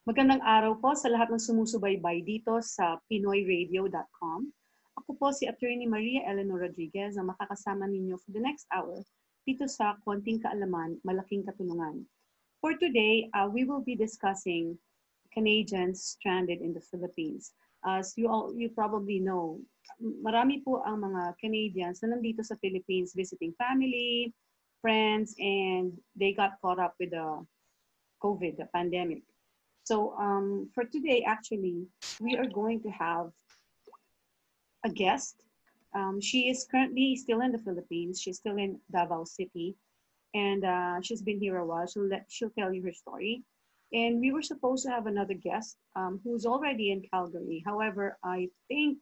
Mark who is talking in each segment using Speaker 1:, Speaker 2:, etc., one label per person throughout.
Speaker 1: Magandang araw po sa lahat ng sumusubaybay dito sa pinoyradio.com. Ako po si Attorney Maria Eleanor Rodriguez na makakasama ninyo for the next hour dito sa Konting Kaalaman, Malaking Katulungan. For today, we will be discussing Canadians stranded in the Philippines. As you probably know, marami po ang mga Canadians na nandito sa Philippines visiting family, friends, and they got caught up with the COVID, the pandemic. So for today, actually, we are going to have a guest. She is currently still in the Philippines. She's still in Davao City, and she's been here a while. She'll tell you her story. And we were supposed to have another guest who's already in Calgary. However, I think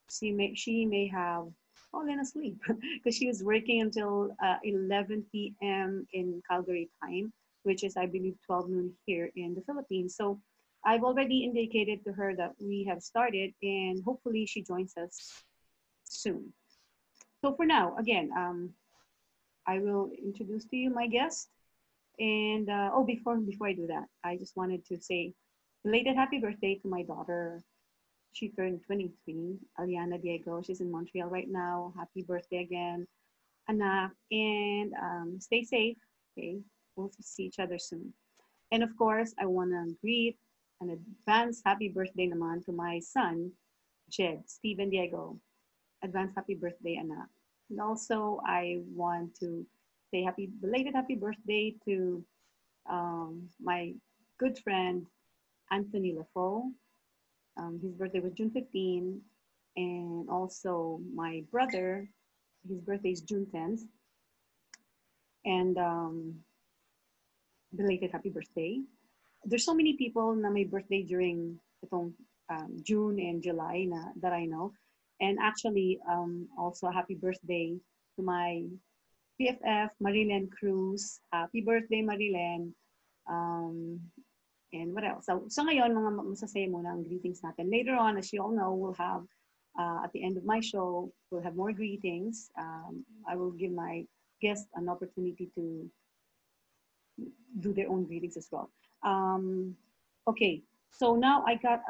Speaker 1: she may have fallen asleep because she was working until 11 p.m. in Calgary time, which is, I believe, 12 noon here in the Philippines. So I've already indicated to her that we have started, and hopefully she joins us soon. So for now, again, I will introduce to you my guest. And before I do that, I just wanted to say belated happy birthday to my daughter. She turned 23, Aliana Diego. She's in Montreal right now. Happy birthday again, anak. And stay safe, okay? We'll see each other soon. And of course, I want to greet an advance happy birthday naman to my son, Jed, Steven Diego. Advance happy birthday, anak. And also, I want to say belated happy birthday to my good friend, Anthony Lafaux. His birthday was June 15. And also my brother, his birthday is June 10th. And belated happy birthday. There's so many people na may birthday during itong June and July that I know. And actually, also happy birthday to my PFF, Marilen Cruz. Happy birthday, Marilen. And what else? So ngayon, mga masasaya muna ang greetings natin. Later on, as you all know, we'll have, at the end of my show, we'll have more greetings. I will give my guests an opportunity to do their own greetings as well. Okay, so now I got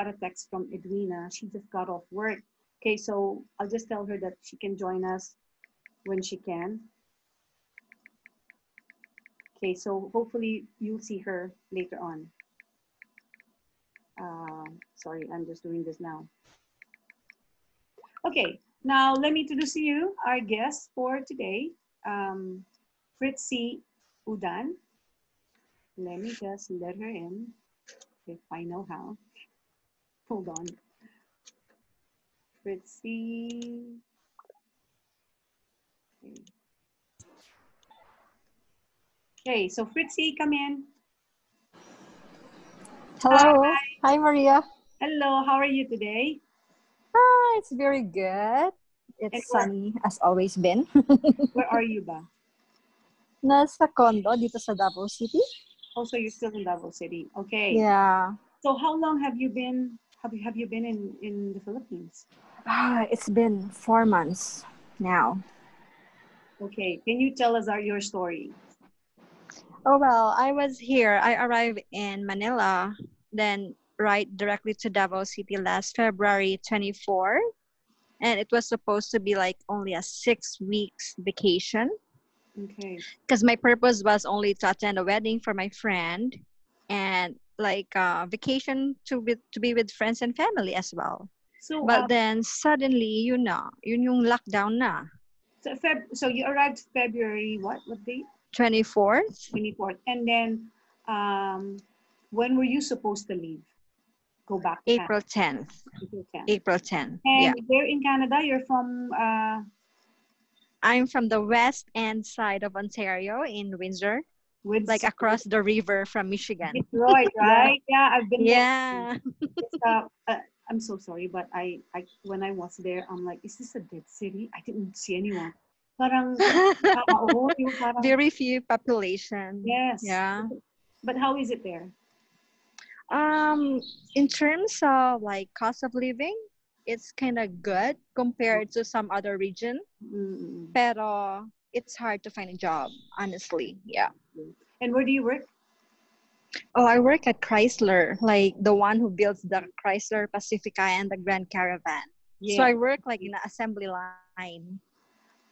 Speaker 1: a text from Edwina. She just got off work. Okay, so I'll just tell her that she can join us when she can. Okay, so hopefully you'll see her later on. Sorry, I'm just doing this now. Okay, now let me introduce to you our guest for today, Fritzy Udan. Let me just let her in, if I know how. Hold on. Fritzy. Okay, so Fritzy, come in.
Speaker 2: Hello. Hi, Maria.
Speaker 1: Hello, how are you today?
Speaker 2: It's very good. It's sunny as always been.
Speaker 1: Where are you ba?
Speaker 2: Nasa condo dito sa Davao City.
Speaker 1: Oh, so you're still in Davao City. Okay.
Speaker 2: Yeah.
Speaker 1: So how long have you been in the Philippines?
Speaker 2: It's been 4 months now.
Speaker 1: Okay. Can you tell us your story?
Speaker 2: Oh, well, I was here. I arrived in Manila, then directly to Davao City last February 24. And it was supposed to be like only a 6 weeks vacation.
Speaker 1: Okay.
Speaker 2: Because my purpose was only to attend a wedding for my friend and like vacation to be with friends and family as well.
Speaker 1: So,
Speaker 2: but then suddenly, yun yung lockdown na.
Speaker 1: So you arrived February what date?
Speaker 2: 24th.
Speaker 1: 24th. And then when were you supposed to leave? Go back to
Speaker 2: April 10th. April 10th.
Speaker 1: And
Speaker 2: yeah.
Speaker 1: There in Canada, you're from?
Speaker 2: I'm from the west end side of Ontario in Windsor. Like across the river from Michigan.
Speaker 1: Detroit, right? Yeah, I've been
Speaker 2: there.
Speaker 1: Yeah. I'm so sorry, but I when I was there, I'm like, is this a dead city? I didn't see anyone. Parang, parang
Speaker 2: very few population.
Speaker 1: Yes.
Speaker 2: Yeah.
Speaker 1: But how is it there?
Speaker 2: In terms of like cost of living, it's kind of good compared to some other region.
Speaker 1: Mm-hmm.
Speaker 2: Pero it's hard to find a job, honestly. Yeah.
Speaker 1: And where do you work?
Speaker 2: Oh, I work at Chrysler, like the one who builds the Chrysler Pacifica and the Grand Caravan. So
Speaker 1: Yeah.
Speaker 2: I work like in the assembly line.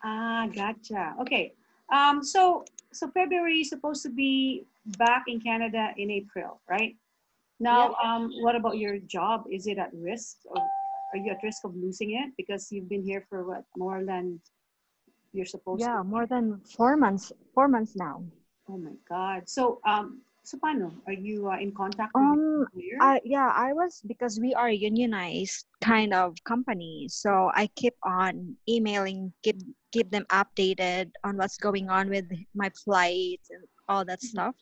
Speaker 1: Ah, gotcha. Okay. So February is supposed to be back in Canada in April, right?
Speaker 2: Yep.
Speaker 1: Now, what about your job? Is it at risk, or are you at risk of losing it because you've been here for what, more than you're supposed to?
Speaker 2: Yeah, more than 4 months. 4 months now.
Speaker 1: Oh my God. So paano? Are you in contact with your
Speaker 2: Um,
Speaker 1: employer?
Speaker 2: yeah, I was because we are a unionized kind of company, so I keep on emailing, keep them updated on what's going on with my flights and all that
Speaker 1: Mhm.
Speaker 2: stuff.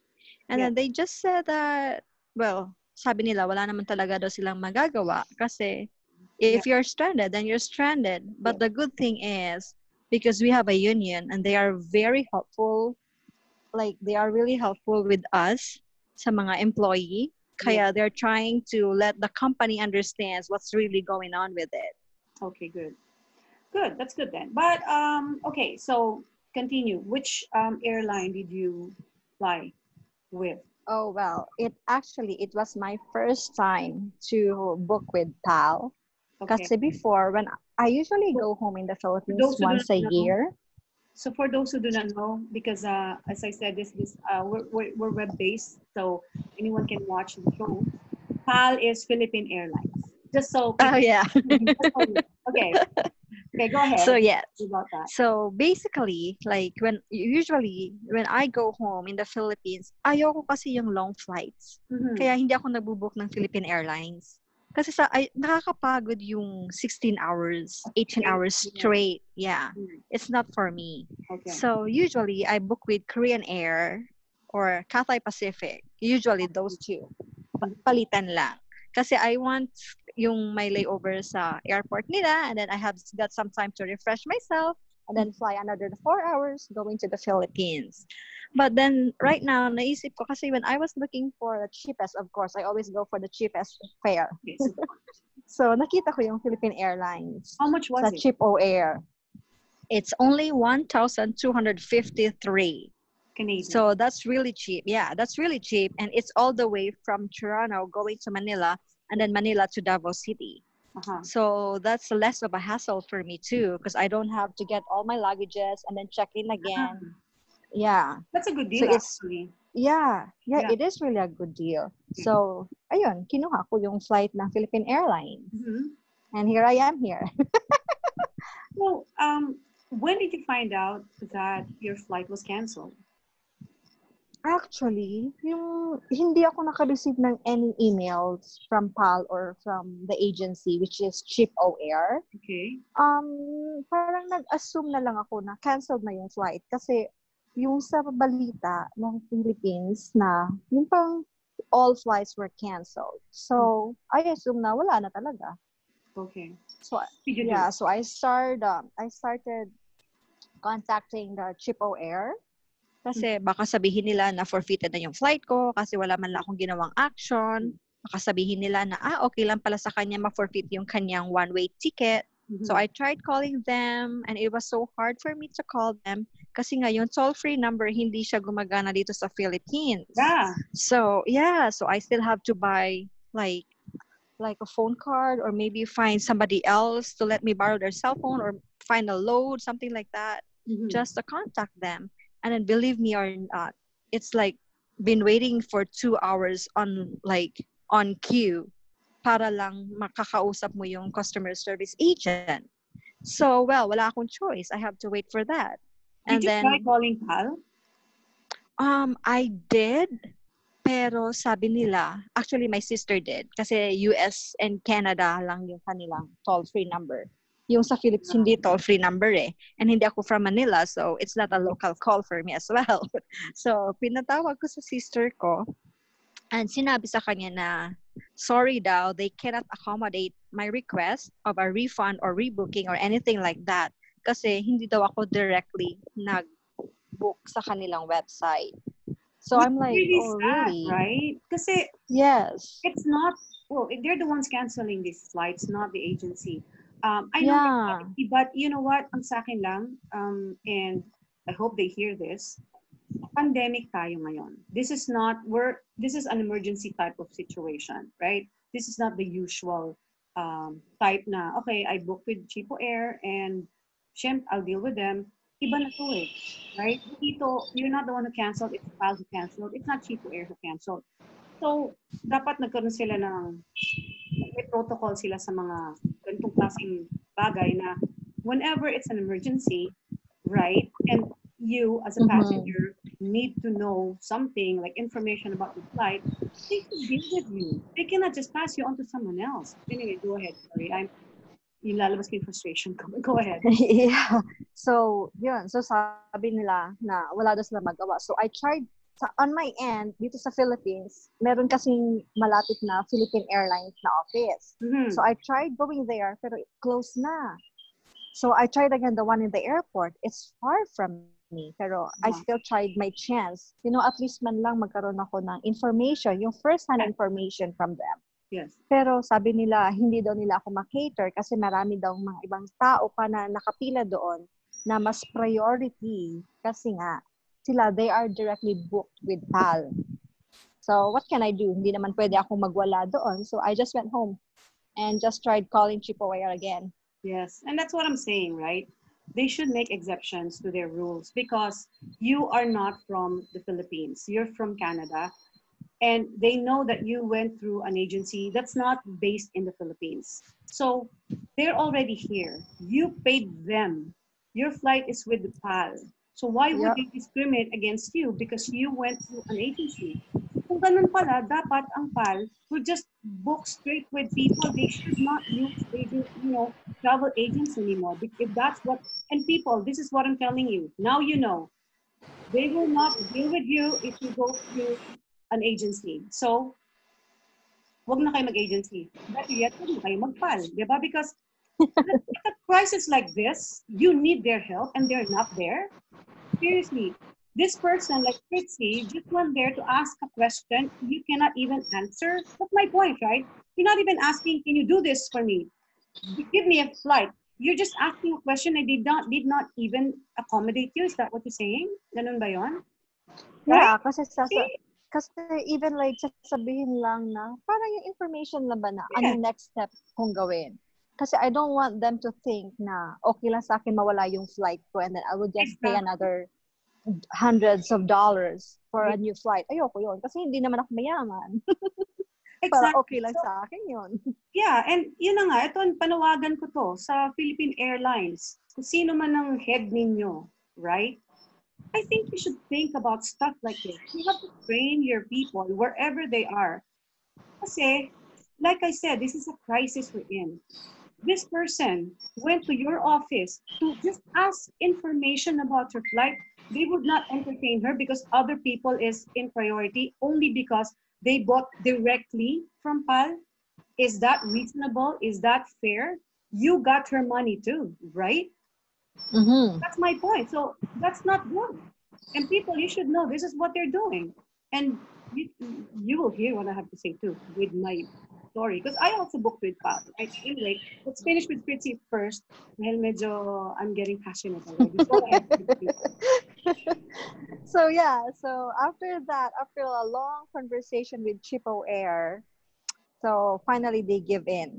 Speaker 2: And
Speaker 1: Yeah,
Speaker 2: then they just said that, well, sabi nila wala naman talaga daw silang magagawa kasi
Speaker 1: yeah,
Speaker 2: if you're stranded, then you're stranded.
Speaker 1: yeah,
Speaker 2: But the good thing is because we have a union and they are very helpful, like they are really helpful with us sa mga employee.
Speaker 1: yeah.
Speaker 2: Kaya they're trying to let the company understands what's really going on with it.
Speaker 1: Okay, good. Good. That's good then. But okay. So continue. Which airline did you fly with?
Speaker 2: Oh well, it was my first time to book with PAL.
Speaker 1: Okay.
Speaker 2: Kasi before when I usually
Speaker 1: So
Speaker 2: go home in the
Speaker 1: for
Speaker 2: Philippines
Speaker 1: those who do
Speaker 2: once a
Speaker 1: not know,
Speaker 2: year.
Speaker 1: so for those who do not know, because as I said, this we're web based, so anyone can watch the show. PAL is Philippine Airlines. Just so
Speaker 2: Oh
Speaker 1: people.
Speaker 2: yeah.
Speaker 1: Just so you know. Okay. Okay. Go
Speaker 2: So
Speaker 1: ahead
Speaker 2: yes.
Speaker 1: about that.
Speaker 2: So basically, like usually when I go home in the Philippines, ayoko kasi yung long flights.
Speaker 1: Mm-hmm.
Speaker 2: Kaya hindi ako nagbo-book ng Philippine Airlines. Kasi nakakapagod yung 16 hours, 18
Speaker 1: Straight.
Speaker 2: hours
Speaker 1: Yeah.
Speaker 2: straight. Yeah.
Speaker 1: Mm.
Speaker 2: It's not for me.
Speaker 1: Okay.
Speaker 2: So usually I book with Korean Air or Cathay Pacific. Usually those two.
Speaker 1: Mhm.
Speaker 2: Palitan lang. Kasi I want yung may layover sa airport nila and then I have got some time to refresh myself and then fly another 4 hours going to the Philippines. But then right now, naisip ko kasi when I was looking for the cheapest, of course, I always go for the cheapest fare.
Speaker 1: Okay. So
Speaker 2: So nakita ko yung Philippine Airlines
Speaker 1: how much was
Speaker 2: sa
Speaker 1: it?
Speaker 2: Cheap O Air. It's only 1,253.
Speaker 1: Canadian.
Speaker 2: So that's really cheap. Yeah, that's really cheap. And it's all the way from Toronto going to Manila and then Manila to Davao City.
Speaker 1: Uh-huh.
Speaker 2: So that's less of a hassle for me too because I don't have to get all my luggages and then check in
Speaker 1: Ah,
Speaker 2: again. Yeah.
Speaker 1: that's a good
Speaker 2: So
Speaker 1: deal
Speaker 2: it's,
Speaker 1: actually.
Speaker 2: yeah,
Speaker 1: Yeah.
Speaker 2: it is really a good deal.
Speaker 1: Yeah.
Speaker 2: So, ayun, kinuha ko yung flight ng Philippine Airlines.
Speaker 1: Mm-hmm.
Speaker 2: And here I am here.
Speaker 1: So when did you find out that your flight was canceled?
Speaker 2: Actually, yung hindi ako naka-receive ng any emails from PAL or from the agency which is Cheap O Air.
Speaker 1: Okay.
Speaker 2: Parang nag-assume na lang ako na canceled na yung flight kasi yung sa balita ng Philippines na yung pang all flights were canceled. So, I assume na wala na talaga.
Speaker 1: Okay.
Speaker 2: So,
Speaker 1: Did you do?
Speaker 2: yeah, so I started contacting the Cheap O Air. Kasi baka sabihin nila na forfeited na yung flight ko kasi wala man lang akong ginawang action. Baka sabihin nila na, okay lang pala sa kanya ma-forfeit yung kanyang one-way ticket.
Speaker 1: Mm-hmm.
Speaker 2: So I tried calling them and it was so hard for me to call them kasi nga yung toll-free number hindi siya gumagana dito sa Philippines.
Speaker 1: Yeah.
Speaker 2: So, yeah, so I still have to buy like a phone card or maybe find somebody else to let me borrow their cell phone or find a load, something like that,
Speaker 1: Mm-hmm.
Speaker 2: just to contact them. And then believe me or not, it's like been waiting for 2 hours on queue para lang makakausap mo yung customer service agent. So, well, wala akong choice. I have to wait for that.
Speaker 1: Did
Speaker 2: And
Speaker 1: you try
Speaker 2: then,
Speaker 1: calling PAL?
Speaker 2: I did, pero sabi nila, actually my sister did, kasi US and Canada lang yung kanilang toll-free number. Yung sa Philippines, hindi toll-free number eh. And hindi ako from Manila, so it's not a local call for me as well. So, pinatawag ko sa sister ko, and sinabi sa kanya na, sorry daw, they cannot accommodate my request of a refund or rebooking or anything like that. Kasi hindi daw ako directly nag-book sa kanilang website. So
Speaker 1: Which
Speaker 2: I'm
Speaker 1: is
Speaker 2: like,
Speaker 1: really
Speaker 2: oh,
Speaker 1: sad,
Speaker 2: really?
Speaker 1: right? Kasi
Speaker 2: Yes.
Speaker 1: it's not, well, they're the ones canceling these flights, not the agency. I know
Speaker 2: Yeah.
Speaker 1: your policy, but you know what? Ang sa akin lang, and I hope they hear this. pandemic tayo ngayon. This is an emergency type of situation, right? This is not the usual type na, okay, I booked with Chipo Air and syempre, I'll deal with them. Iba na to eh, right? Dito, you're not the one who canceled, it's Pal who canceled, it's not Chipo Air who canceled. So, dapat nagkaroon sila ng, may protocol sila sa mga ganitong klaseng bagay na whenever it's an emergency, right? And you, as a
Speaker 2: Mm-hmm.
Speaker 1: passenger, need to know something like information about the flight, they should deal with you. They cannot just pass you on to someone else. Anyway, go ahead. Sorry, yung lalabas ko yung frustration ko. Go ahead.
Speaker 2: Yeah. So, yun. So, sabi nila na wala daw sila magawa. So, I tried on my end, dito sa Philippines, meron kasing malapit na Philippine Airlines na office.
Speaker 1: Mm-hmm.
Speaker 2: So, I tried going there, pero it closed na. So, I tried again the one in the airport. It's far from me, pero I still tried my chance. You know, at least man lang magkaroon ako ng information, yung first-hand information from them.
Speaker 1: Yes.
Speaker 2: Pero sabi nila, hindi daw nila ako makater kasi marami daw mga ibang tao pa na nakapila doon na mas priority kasi nga sila, they are directly booked with PAL. So, what can I do? Hindi naman pwede akong magwala doon. So, I just went home and just tried calling Chipo Air again.
Speaker 1: Yes, and that's what I'm saying, right? They should make exceptions to their rules because you are not from the Philippines. You're from Canada. And they know that you went through an agency that's not based in the Philippines. So they're already here. You paid them. Your flight is with the PAL. So why would they discriminate against you because you went through an agency? Kung ganun pala, dapat ang PAL would just book straight with people. They should not use agent, travel agents anymore. If that's what, and people, this is what I'm telling you. Now you know. They will not deal with you if you go through an agency. So, wag na kayo mag-agency. Better yet, wag na kayo mag-PAL. Diba? Because at a crisis like this, you need their help and they're not there. Seriously, this person like Fritzy just went there to ask a question you cannot even answer. That's my point, right? You're not even asking, can you do this for me? Give me a flight. You're just asking a question I did not even accommodate you. Is that what you're saying? Ganun ba yun?
Speaker 2: Right? Yeah, kasi even like sasabihin lang na parang yung information na ba na anong next step kong gawin. Kasi I don't want them to think na okay lang sa akin mawala yung flight ko and then I would just pay another hundreds of dollars for a new flight. Ayoko yun. Kasi hindi naman ako mayaman. Para okay lang sa akin yun.
Speaker 1: Yeah, and yun na nga, ito panawagan ko to sa Philippine Airlines. Kung sino man ang head ninyo, right? I think you should think about stuff like this. You have to train your people wherever they are. Kasi, like I said, this is a crisis we're in. This person went to your office to just ask information about your flight. They would not entertain her because other people is in priority only because they bought directly from PAL. Is that reasonable? Is that fair? You got her money too, right?
Speaker 2: Mm-hmm.
Speaker 1: That's my point. So that's not good. And people, you should know this is what they're doing. And you will hear what I have to say too with my story. Because I also booked with PAL. Right? Anyway, let's finish with Fritzy first. Dahil medyo I'm getting passionate already. Go ahead, Fritzy.
Speaker 2: So yeah, so after that, after a long conversation with Chipo Air, so finally they give in.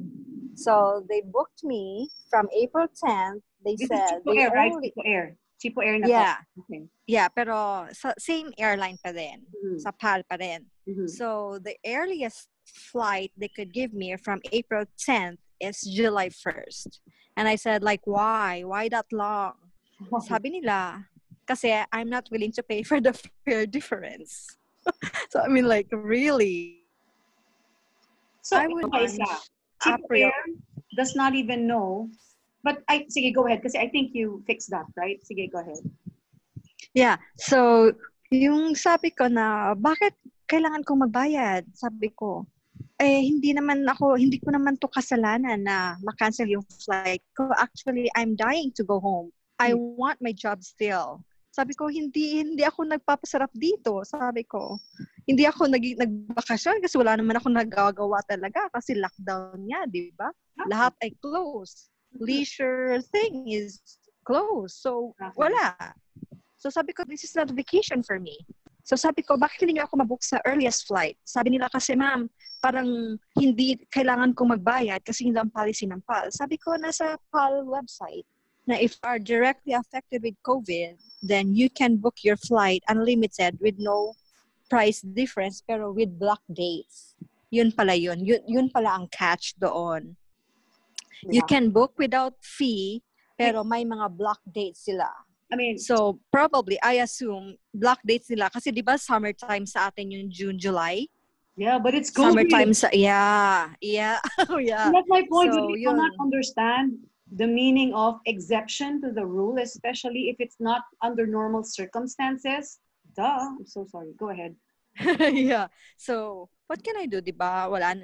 Speaker 2: So they booked me from April 10th. They
Speaker 1: This
Speaker 2: said
Speaker 1: is Chipo Air, right? Chipo Air. Chipo Air na
Speaker 2: yeah.
Speaker 1: Okay.
Speaker 2: Yeah, pero same airline pa din. Sa PAL pa din. So the earliest flight they could give me from April 10th is July 1st. And I said like, why? Why that long? Sabi nila, kasi I'm not willing to pay for the fare difference. So I mean like, really?
Speaker 1: So, I would Chipo Air does not even know. But sige, go ahead. Kasi I think you fixed that, right? Sige, go ahead.
Speaker 2: Yeah. So, yung sabi ko na, bakit kailangan kong magbayad? Sabi ko, hindi ko naman to kasalanan na makancel yung flight ko. Actually, I'm dying to go home. I want my job still. Sabi ko, hindi ako nagpapasarap dito. Sabi ko, hindi ako nagbakasyon kasi wala naman ako nagagawa talaga kasi lockdown nga, di ba? Lahat ay closed. Leisure thing is closed. So, wala. So sabi ko, this is not a vacation for me. So sabi ko, bakit hindi niyo ako mabook sa earliest flight? Sabi nila kasi, ma'am, parang hindi kailangan kong magbayad kasi yun lang policy ng PAL. Sabi ko, nasa PAL website na if you are directly affected with COVID, then you can book your flight unlimited with no price difference pero with block dates. Yun pala yun. Yun pala ang catch doon. You
Speaker 1: Yeah.
Speaker 2: can book without fee pero may mga block dates sila.
Speaker 1: I mean,
Speaker 2: so probably, I assume, block dates nila. Kasi di ba summertime sa atin yung June, July?
Speaker 1: yeah, but it's COVID.
Speaker 2: Summertime sa, yeah. Oh, yeah.
Speaker 1: And that's my point.
Speaker 2: So,
Speaker 1: We cannot
Speaker 2: yun.
Speaker 1: understand the meaning of exception to the rule, especially if it's not under normal circumstances. Duh. I'm so sorry. Go ahead.
Speaker 2: Yeah. So, what can I do, di ba? Wala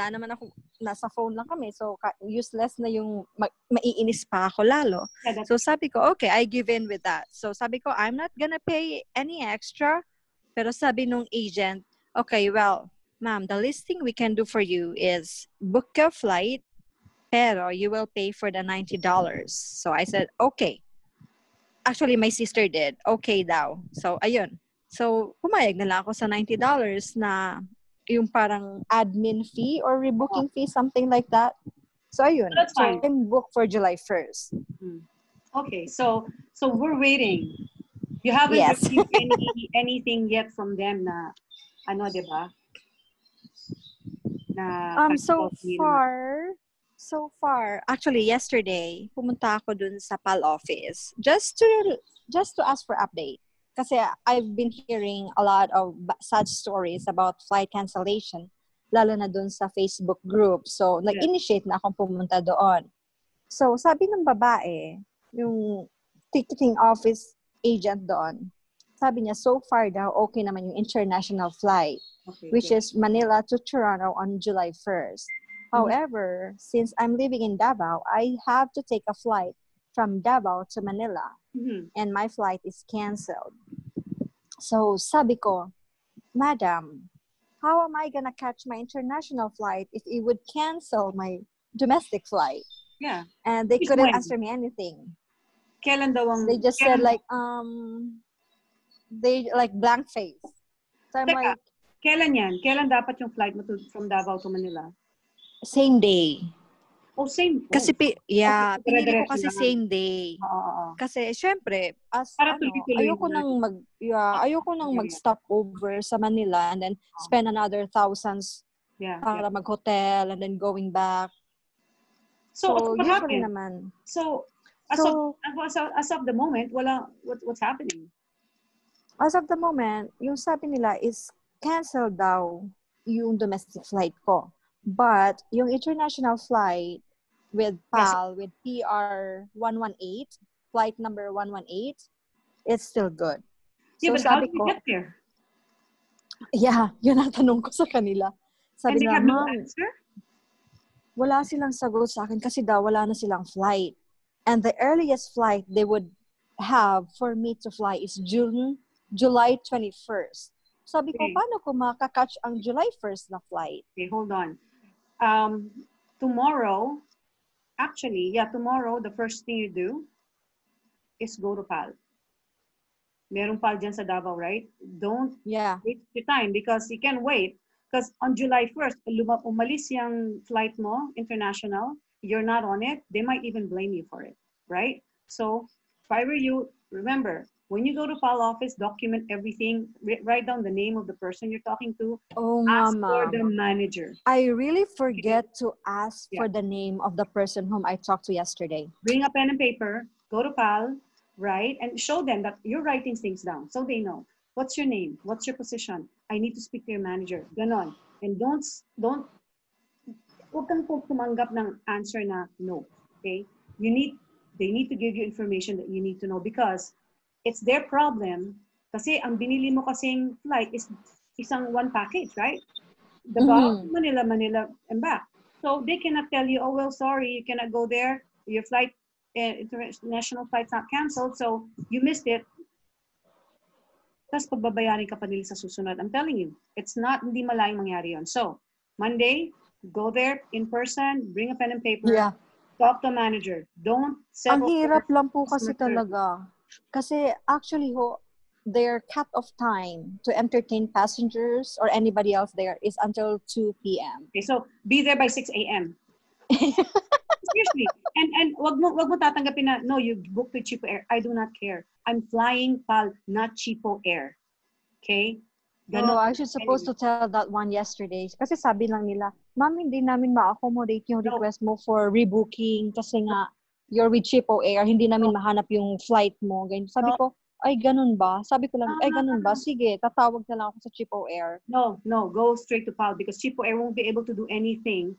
Speaker 2: naman ako, nasa phone lang kami. So, useless na yung maiinis pa ako lalo.
Speaker 1: Yeah,
Speaker 2: So, sabi ko, okay, I give in with that. So, sabi ko, I'm not gonna pay any extra. Pero sabi nung agent, okay, well, ma'am, the least thing we can do for you is book a flight, pero you will pay for the $90. So, I said, okay. Actually, my sister did. Okay daw. So, ayun. So, pumayag na lang ako sa $90 na yung parang admin fee or rebooking fee, something like that. So, ayun.
Speaker 1: That's fine.
Speaker 2: So, I'm booked for July 1st.
Speaker 1: Okay, so we're waiting. You haven't
Speaker 2: Yes.
Speaker 1: received anything yet from them na, ano, di ba? Na
Speaker 2: So far, actually yesterday, pumunta ako dun sa PAL office just to ask for update. Kasi I've been hearing a lot of sad stories about flight cancellation, lalo na dun sa Facebook group. So, nag-initiate na akong pumunta doon. So, sabi ng babae, yung ticketing office agent doon, sabi niya, so far daw, okay naman yung international flight, which is Manila to Toronto on July 1st. However, since I'm living in Davao, I have to take a flight from Davao to Manila. And my flight is canceled. So, sabi ko, Madam, how am I gonna catch my international flight if it would cancel my domestic flight?
Speaker 1: Yeah.
Speaker 2: And they couldn't answer me anything.
Speaker 1: Kailan daw ang...
Speaker 2: They just said like, they like blank face. So I'm like...
Speaker 1: Kailan yan? Kailan dapat yung flight mo from Davao to Manila?
Speaker 2: Same day.
Speaker 1: Oh, same.
Speaker 2: Kasi,
Speaker 1: Okay,
Speaker 2: pinili ko kasi same day. Kasi, syempre, ayoko nang mag-stop over sa Manila and then spend another thousands para mag-hotel and then going back.
Speaker 1: So what happened?
Speaker 2: Naman.
Speaker 1: So, as of the moment, what's happening?
Speaker 2: As of the moment, yung sabi nila is cancel daw yung domestic flight ko. But yung international flight with PAL, with PR 118, flight number 118, it's still good.
Speaker 1: Yeah, so but how did you get there?
Speaker 2: Yeah, yun ang tanong ko sa kanila. Sabi
Speaker 1: nila, no answer?
Speaker 2: Wala silang sagot sa akin kasi daw wala na silang flight. And the earliest flight they would have for me to fly is July 21st. Sabi ko, paano ko makakatch ang July 1st na flight?
Speaker 1: Okay, hold on. Tomorrow, the first thing you do is go to PAL. Merong PAL dyan sa Davao, right? Don't waste your time because you can wait. Because on July 1st, umalis yung flight mo, international, you're not on it, they might even blame you for it, right? So, if I were you, remember, when you go to PAL office, document everything, write down the name of the person you're talking to, ask for the manager.
Speaker 2: I really forget to ask for the name of the person whom I talked to yesterday.
Speaker 1: Bring a pen and paper, go to PAL, write, and show them that you're writing things down so they know. What's your name? What's your position? I need to speak to your manager. Ganon. And huwag kang tumanggap ng answer na no. Okay? They need to give you information that you need to know because it's their problem. Kasi ang binili mo kasing flight is isang one package, right? Davao, Manila, and back. So they cannot tell you, oh, well, sorry, you cannot go there. Your flight, international flight's not canceled, so you missed it. Tapos pagbabayarin ka pa nila sa susunod. I'm telling you, hindi malayang mangyari yun. So, Monday, go there in person, bring a pen and paper, talk to a manager. Don't settle.
Speaker 2: Ang hirap lang po kasi talaga. Kasi actually their cut-off time to entertain passengers or anybody else there is until 2 p.m.
Speaker 1: Okay, so be there by 6 a.m. Seriously. And wag mo tatanggapin na, no, you booked with Cheapo Air. I do not care. I'm flying PAL, not Cheapo Air. Okay?
Speaker 2: No,
Speaker 1: Ganon.
Speaker 2: I should supposed to tell that one yesterday. Kasi sabi lang nila, ma'am, hindi namin ma-accommodate yung
Speaker 1: No.
Speaker 2: request mo for rebooking kasi nga you're with Cheapo Air, hindi namin mahanap yung flight mo. Ganyan. Sabi ko, ay ganun ba? Sabi ko lang, ay ganun ba? Sige, tatawag na lang ako sa Cheapo Air.
Speaker 1: No, go straight to PAL because Cheapo Air won't be able to do anything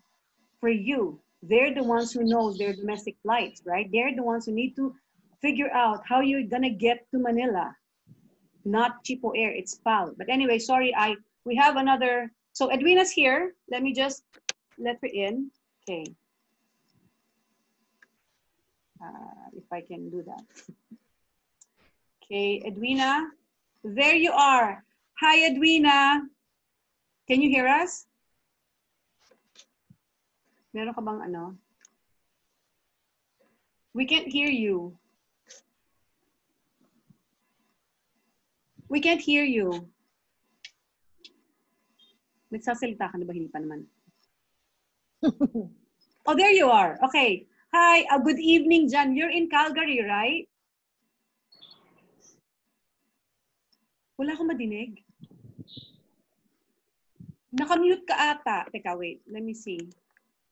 Speaker 1: for you. They're the ones who know their domestic flights, right? They're the ones who need to figure out how you're gonna get to Manila. Not Cheapo Air, it's PAL. But anyway, sorry, we have another. So Edwina's here. Let me just let her in. Okay. If I can do that. Okay, Edwina, there you are. Hi, Edwina. Can you hear us? Meron ka bang ano? We can't hear you. We can't hear you. Nagsasalita ka na ba? Hindi pa naman. Oh, there you are. Okay. Hi, good evening, Jan. You're in Calgary, right? Wala akong madinig. Nakamute ka ata. Teka, wait. Let me see.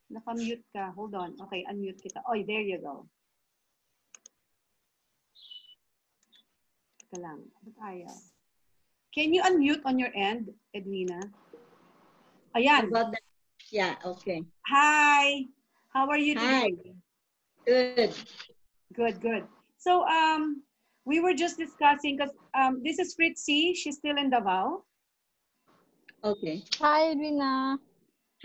Speaker 1: Nakamute ka. Hold on. Okay, unmute kita. Oh, there you go. Teka lang. Ba't ayaw? Can you unmute on your end, Edwina? Ayan.
Speaker 3: About that? Yeah, okay.
Speaker 1: Hi. How are you today?
Speaker 3: Hi. Good.
Speaker 1: Good. So, we were just discussing, because this is Fritzy. She's still in Davao.
Speaker 3: Okay.
Speaker 2: Hi, Edwina.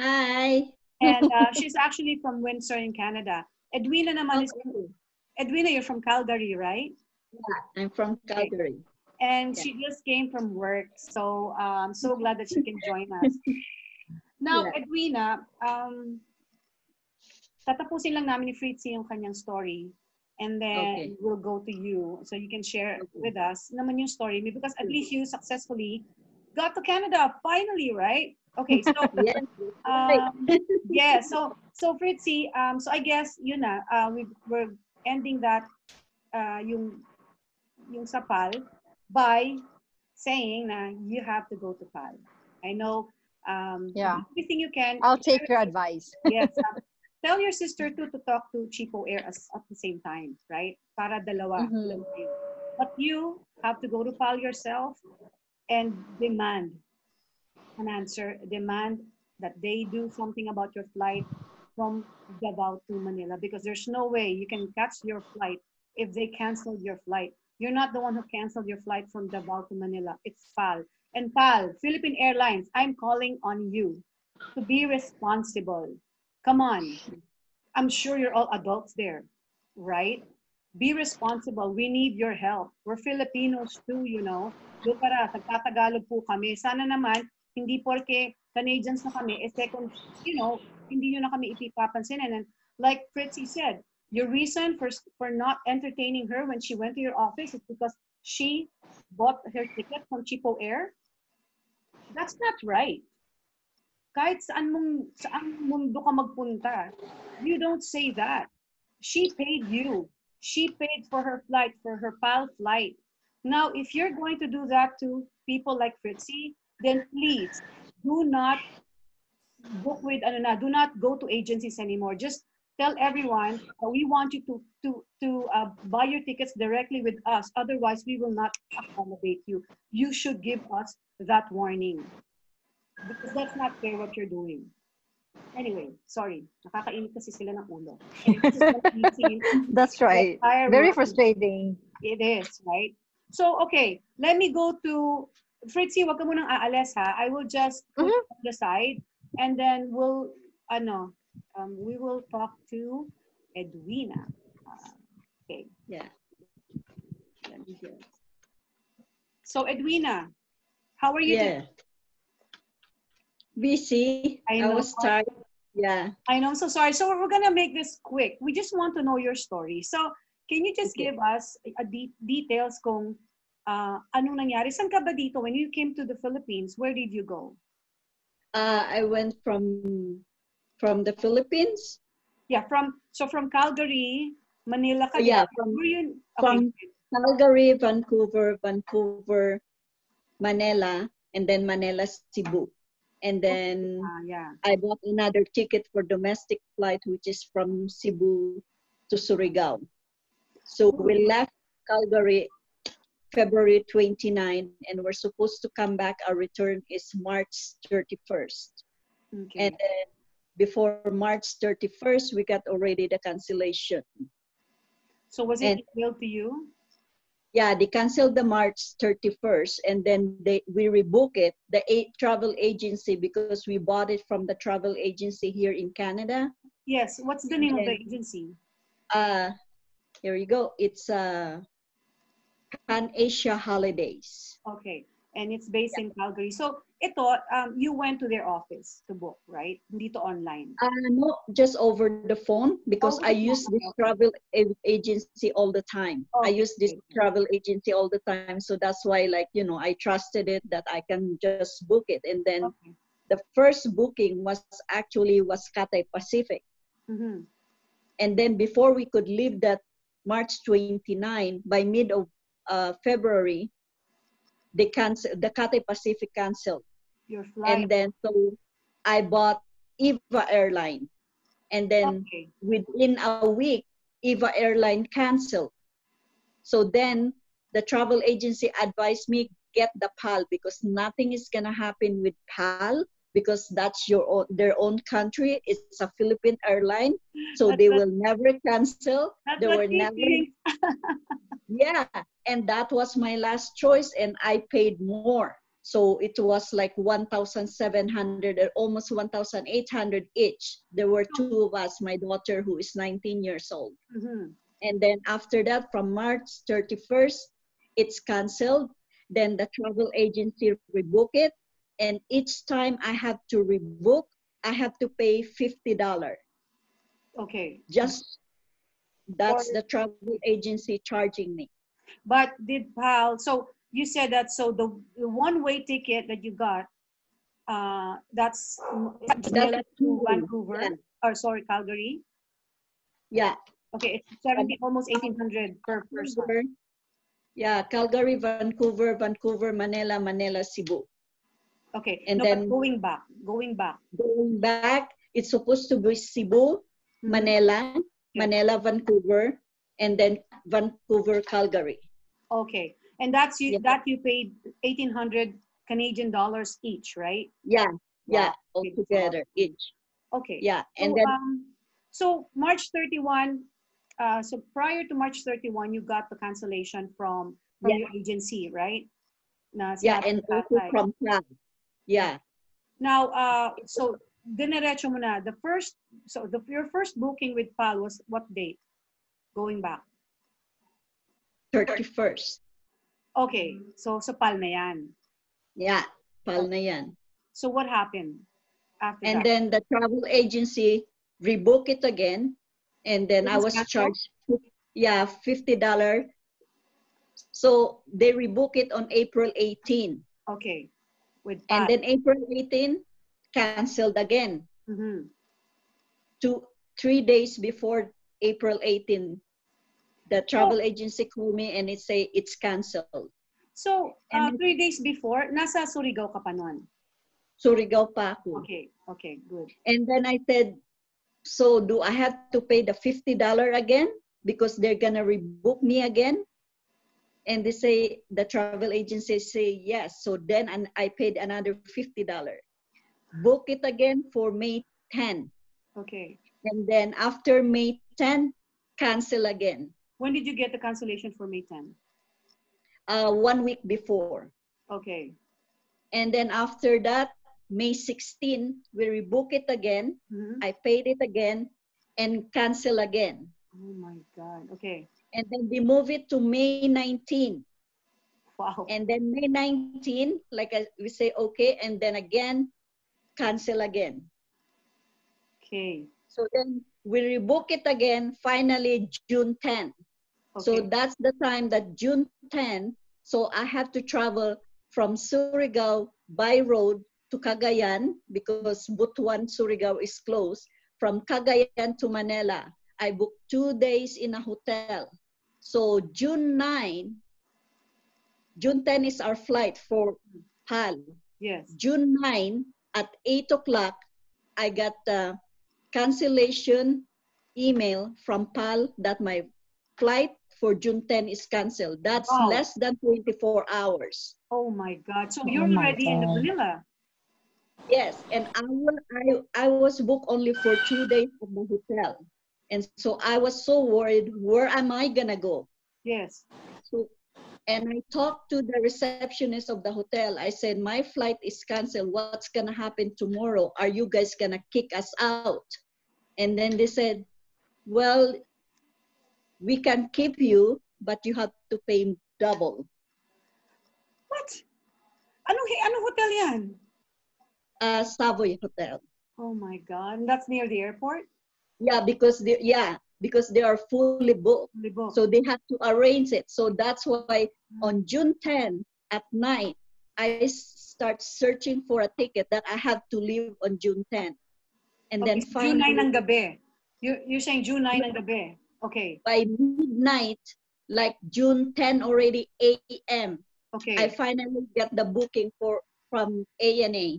Speaker 3: Hi.
Speaker 1: And she's actually from Windsor in Canada. Edwina naman is, Edwina, you're from Calgary, right?
Speaker 3: Yeah, I'm from Calgary.
Speaker 1: And she just came from work. So I'm so glad that she can join us. Now,
Speaker 3: Yeah.
Speaker 1: Edwina, tatapusin lang namin ni Fritzy yung kanyang story. And then we'll go to you so you can share with us naman yung story. Because at least you successfully got to Canada finally, right? Okay, so yeah, so Fritzy, so I guess yun na, we're ending that yung sa PAL by saying na you have to go to PAL. I know everything you can.
Speaker 2: I'll take your advice.
Speaker 1: Yes. Tell your sister too to talk to Cheapo Air at the same time, right? Para dalawa. But you have to go to PAL yourself and demand an answer, demand that they do something about your flight from Davao to Manila, because there's no way you can catch your flight if they canceled your flight. You're not the one who canceled your flight from Davao to Manila. It's PAL. And PAL, Philippine Airlines, I'm calling on you to be responsible. Come on. I'm sure you're all adults there, right? Be responsible. We need your help. We're Filipinos too, you know. Do para, nagtatagalog po kami. Sana naman, hindi porke Canadians na kami, second, you know, hindi nyo na kami ipipapansin. And then, like Fritzy said, your reason for not entertaining her when she went to your office is because she bought her ticket from Cheapo Air. That's not right. Kahit saan mundo ka magpunta, you don't say that. She paid you. She paid for her flight, for her PAL flight. Now, if you're going to do that to people like Fritzy, then please do not book with, do not go to agencies anymore. Just tell everyone we want you to buy your tickets directly with us. Otherwise, we will not accommodate you. You should give us that warning. Because that's not fair what you're doing. Anyway, sorry. Nakakainit kasi sila ng ulo.
Speaker 2: That's right. Very frustrating.
Speaker 1: It is, right? So, okay. Let me go to Fritzy, wag ka munang aalis ha. I will just put it on the side and then we will talk to Edwina. Okay.
Speaker 3: Yeah.
Speaker 1: Let me hear. So, Edwina, how are you today?
Speaker 3: Busy. I was tired. Yeah.
Speaker 1: I know. I'm so sorry. So we're going to make this quick. We just want to know your story. So Can you just
Speaker 3: Okay.
Speaker 1: give us details kung anong nangyari? Saan ka ba dito? When you came to the Philippines, where did you go?
Speaker 3: I went from the Philippines.
Speaker 1: Yeah, from Calgary, Manila ka.
Speaker 3: Yeah,
Speaker 1: Were you,
Speaker 3: from Calgary, Vancouver, Manila, and then Manila, Cebu. And then
Speaker 1: yeah.
Speaker 3: I bought another ticket for domestic flight, which is from Cebu to Surigao. So we left Calgary February 29, and we're supposed to come back. Our return is March 31st.
Speaker 1: Okay.
Speaker 3: And then before March 31st, we got already the cancellation.
Speaker 1: So was it emailed to you?
Speaker 3: Yeah, they canceled the March 31st, and then we rebook it, the travel agency, because we bought it from the travel agency here in Canada.
Speaker 1: Yes. What's the name of the agency?
Speaker 3: Here you go. It's Pan Asia Holidays.
Speaker 1: Okay. And it's based in Calgary. So ito, you went to their office to book, right? Hindi to online.
Speaker 3: No, just over the phone, because I use this travel agency all the time. I use this travel agency all the time. So that's why, like, you know, I trusted it that I can just book it. And then the first booking was Cathay Pacific.
Speaker 1: Mm-hmm.
Speaker 3: And then before we could leave that March 29, by mid of February, the Cathay Pacific canceled.
Speaker 1: Your flight.
Speaker 3: And then so I bought EVA Airline. And then within a week, EVA Airline canceled. So then the travel agency advised me, get the PAL, because nothing is gonna happen with PAL, because that's their own country. It's a Philippine airline, so they will never cancel. They were never. Yeah, and that was my last choice, and I paid more. So it was like 1,700 or almost 1,800 each. There were two of us, my daughter who is 19 years old.
Speaker 1: Mm-hmm.
Speaker 3: And then after that, from March 31st, it's canceled. Then the travel agency rebook it. And each time I have to rebook, I have to pay $50.
Speaker 1: Okay.
Speaker 3: Just, that's the travel agency charging me.
Speaker 1: But did PAL, so you said that, so the one-way ticket that you got, that's Manila to Vancouver, or sorry, Calgary?
Speaker 3: Yeah.
Speaker 1: Okay, it's 70, almost 1,800 per person.
Speaker 3: Yeah, Calgary, Vancouver, Manila, Cebu.
Speaker 1: Okay,
Speaker 3: and
Speaker 1: no,
Speaker 3: then
Speaker 1: but going back,
Speaker 3: it's supposed to be Cebu, Manila, Manila, Vancouver, and then Vancouver, Calgary.
Speaker 1: Okay, and that's that you paid 1,800 Canadian dollars each, right?
Speaker 3: Yeah, yeah, altogether each.
Speaker 1: Okay.
Speaker 3: Yeah,
Speaker 1: and so, then so March 31. So prior to March 31, you got the cancellation from your agency, right?
Speaker 3: Yeah, and also from PAL. Yeah.
Speaker 1: Now, so dinerecho mo na. Your first booking with PAL was what date? Going back.
Speaker 3: 31st.
Speaker 1: Okay, so PAL na yan.
Speaker 3: Yeah, PAL na yan.
Speaker 1: So what happened after that?
Speaker 3: And then the travel agency rebooked it again, and then I was charged, $50. So they rebook it on April 18.
Speaker 1: Okay.
Speaker 3: And then April 18, canceled again. 3 days before April 18, the travel agency called me and it say it's canceled.
Speaker 1: So 3 days before, nasa Surigao ka pa nun?
Speaker 3: Surigao pa ako.
Speaker 1: Okay, good.
Speaker 3: And then I said, so do I have to pay the $50 again? Because they're gonna rebook me again? And they say, the travel agency say yes. So then I paid another $50. Book it again for May 10.
Speaker 1: Okay.
Speaker 3: And then after May 10, cancel again.
Speaker 1: When did you get the cancellation for May 10?
Speaker 3: 1 week before.
Speaker 1: Okay.
Speaker 3: And then after that, May 16, we rebook it again. I paid it again and cancel again.
Speaker 1: Oh my God. Okay.
Speaker 3: And then we move it to May 19.
Speaker 1: Wow.
Speaker 3: And then May 19, like we say, okay, and then again, cancel again.
Speaker 1: Okay.
Speaker 3: So then we rebook it again, finally June 10. So that's the time that June 10, so I have to travel from Surigao by road to Cagayan because Butuan, Surigao is closed. From Cagayan to Manila, I booked 2 days in a hotel. So June 9, June 10 is our flight for PAL.
Speaker 1: Yes.
Speaker 3: June 9 at 8 o'clock, I got a cancellation email from PAL that my flight for June 10 is canceled. That's less than 24 hours.
Speaker 1: Oh my God. So you're already in Manila.
Speaker 3: Yes, and I was booked only for 2 days at the hotel. And so I was so worried, where am I gonna go?
Speaker 1: Yes.
Speaker 3: So, and I talked to the receptionist of the hotel. I said, my flight is canceled. What's gonna happen tomorrow? Are you guys gonna kick us out? And then they said, well, we can keep you, but you have to pay double.
Speaker 1: What? Anong hotel yan?
Speaker 3: Savoy Hotel.
Speaker 1: Oh my God. And that's near the airport?
Speaker 3: Yeah, because they are fully booked. So they have to arrange it. So that's why on June 10 at night, I start searching for a ticket that I have to leave on June 10. And then
Speaker 1: June 9
Speaker 3: finally,
Speaker 1: ng gabi. You're saying June 9 ng gabi. Okay.
Speaker 3: by midnight, like June 10 already 8 a.m.
Speaker 1: Okay.
Speaker 3: I finally get the booking from ANA.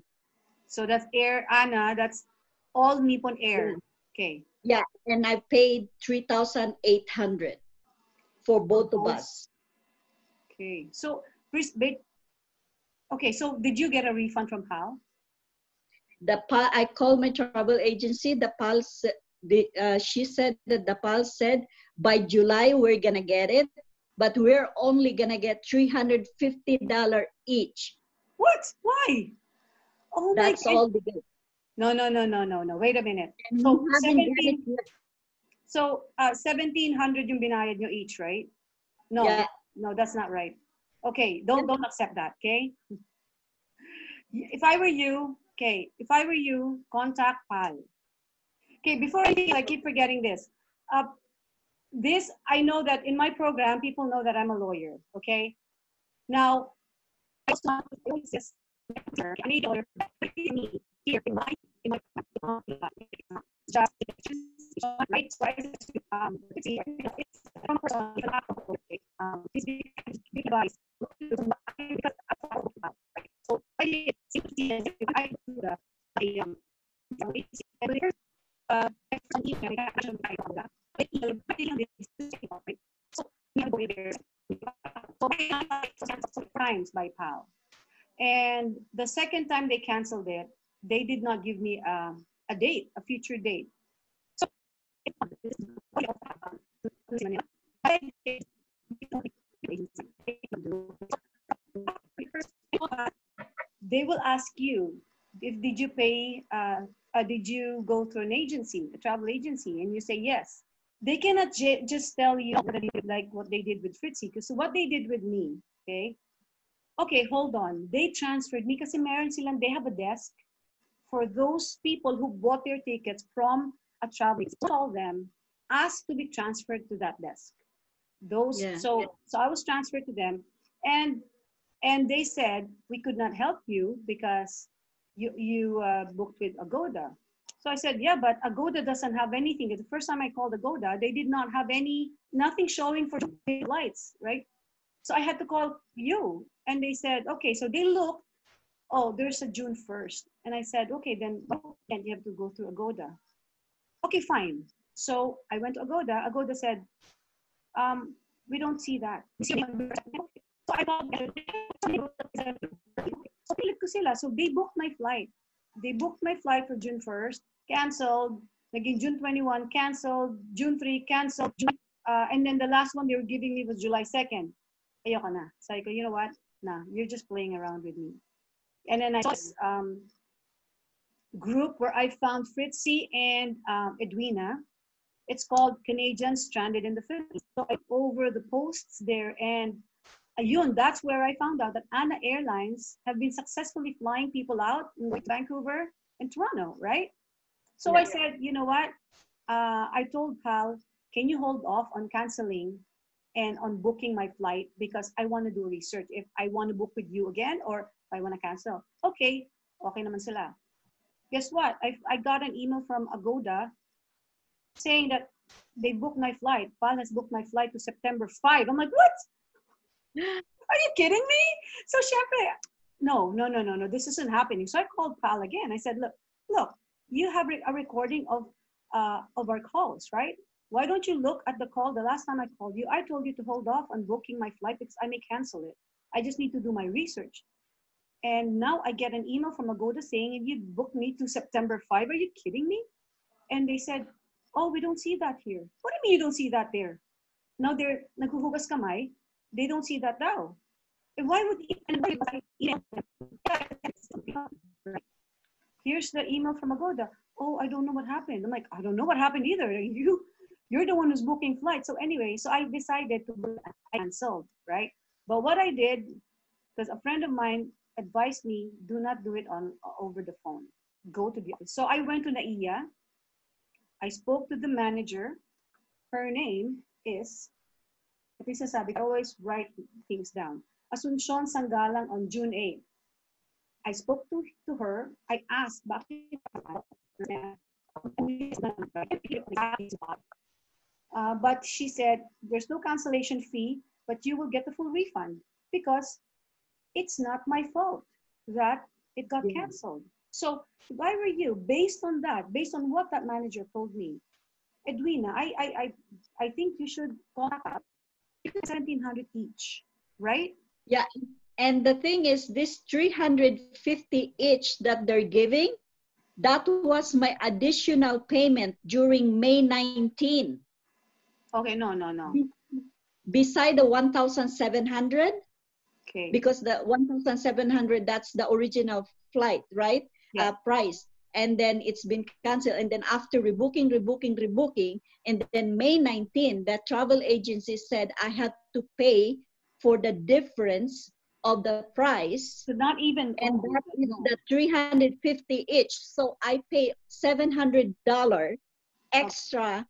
Speaker 1: So that's Air Ana, that's all Nippon Air.
Speaker 3: Yeah.
Speaker 1: Okay.
Speaker 3: Yeah, and I paid 3,800 for both of us.
Speaker 1: Okay. So, okay, so did you get a refund from PAL?
Speaker 3: I called my travel agency. She said that the PAL said by July we're gonna get it, but we're only gonna get $350 each.
Speaker 1: What? Why? Oh my God.
Speaker 3: That's all they get.
Speaker 1: No. Wait a minute.
Speaker 3: And
Speaker 1: So
Speaker 3: we haven't got it yet.
Speaker 1: So 1,700 yung binayad nyo each, right? No,
Speaker 3: Yeah.
Speaker 1: no, that's not right. Okay, don't accept that. Okay. If I were you, contact PAL. Okay, before I keep forgetting this. This, I know that in my program, people know that I'm a lawyer, okay? Now, I need lawyer here in my just right. So times by PAL. And the second time they canceled it, they did not give me a date, a future date. So they will ask you if did you pay, did you go through an agency, a travel agency, and you say yes. They cannot just tell you like what they did with Fritzy, because what they did with me, okay, hold on. They transferred me kasi meron silang, they have a desk for those people who bought their tickets from a travel agency. Call them, ask to be transferred to that desk. So I was transferred to them, and they said we could not help you because you booked with Agoda. So I said, yeah, but Agoda doesn't have anything. The first time I called Agoda, they did not have nothing showing for lights, right? So I had to call you, and they said, okay. So they looked, oh, there's a June 1st. And I said, okay, then you have to go through Agoda. Okay, fine. So I went to Agoda. Agoda said, we don't see that. So I called them. So they booked my flight. They booked my flight for June 1st, canceled. Again, June 21, canceled. June 3, canceled. And then the last one they were giving me was July 2nd. Ayoko na. So I go, you know what? Nah, you're just playing around with me. And then I saw this group where I found Fritzy and Edwina. It's called Canadians Stranded in the Philippines. So I over the posts there, and ayun, that's where I found out that ANA Airlines have been successfully flying people out in Vancouver and Toronto, right? So I said, you know what? I told PAL, can you hold off on canceling and on booking my flight because I want to do research. If I want to book with you again or if I want to cancel. Okay, okay naman sila. Guess what? I got an email from Agoda saying that they booked my flight. PAL has booked my flight to September 5. I'm like, what? Are you kidding me? So, syempre, no. This isn't happening. So I called PAL again. I said, look, you have a recording of our calls, right? Why don't you look at the call? The last time I called you, I told you to hold off on booking my flight because I may cancel it. I just need to do my research. And now I get an email from Agoda saying, you booked me to September 5. Are you kidding me? And they said, oh, we don't see that here. What do you mean you don't see that there? Now they're naghuhugas kamay. They don't see that now. And why would email? Here's the email from Agoda. Oh, I don't know what happened. I'm like, I don't know what happened either. You're the one who's booking flights. So anyway, so I decided to cancel, right? But what I did, because a friend of mine advised me, do not do it over the phone. Go to the office. So I went to NAIA. I spoke to the manager. Her name is, I always write things down. Asuncion Sanggalang on June 8th. I spoke to her. I asked, but she said, there's no cancellation fee, but you will get the full refund because it's not my fault that it got canceled. So why were you, based on that, based on what that manager told me, Edwina, I think you should contact 1,700 each, right?
Speaker 3: Yeah, and the thing is, this 350 each that they're giving, that was my additional payment during May 19.
Speaker 1: Okay, no.
Speaker 3: Beside the 1,700,
Speaker 1: okay,
Speaker 3: because the 1,700, that's the original flight, right?
Speaker 1: Yeah.
Speaker 3: Price. And then it's been canceled. And then after rebooking, and then May 19, that travel agency said I had to pay for the difference of the price.
Speaker 1: So not even,
Speaker 3: and that is the 350 each. So I pay $700 extra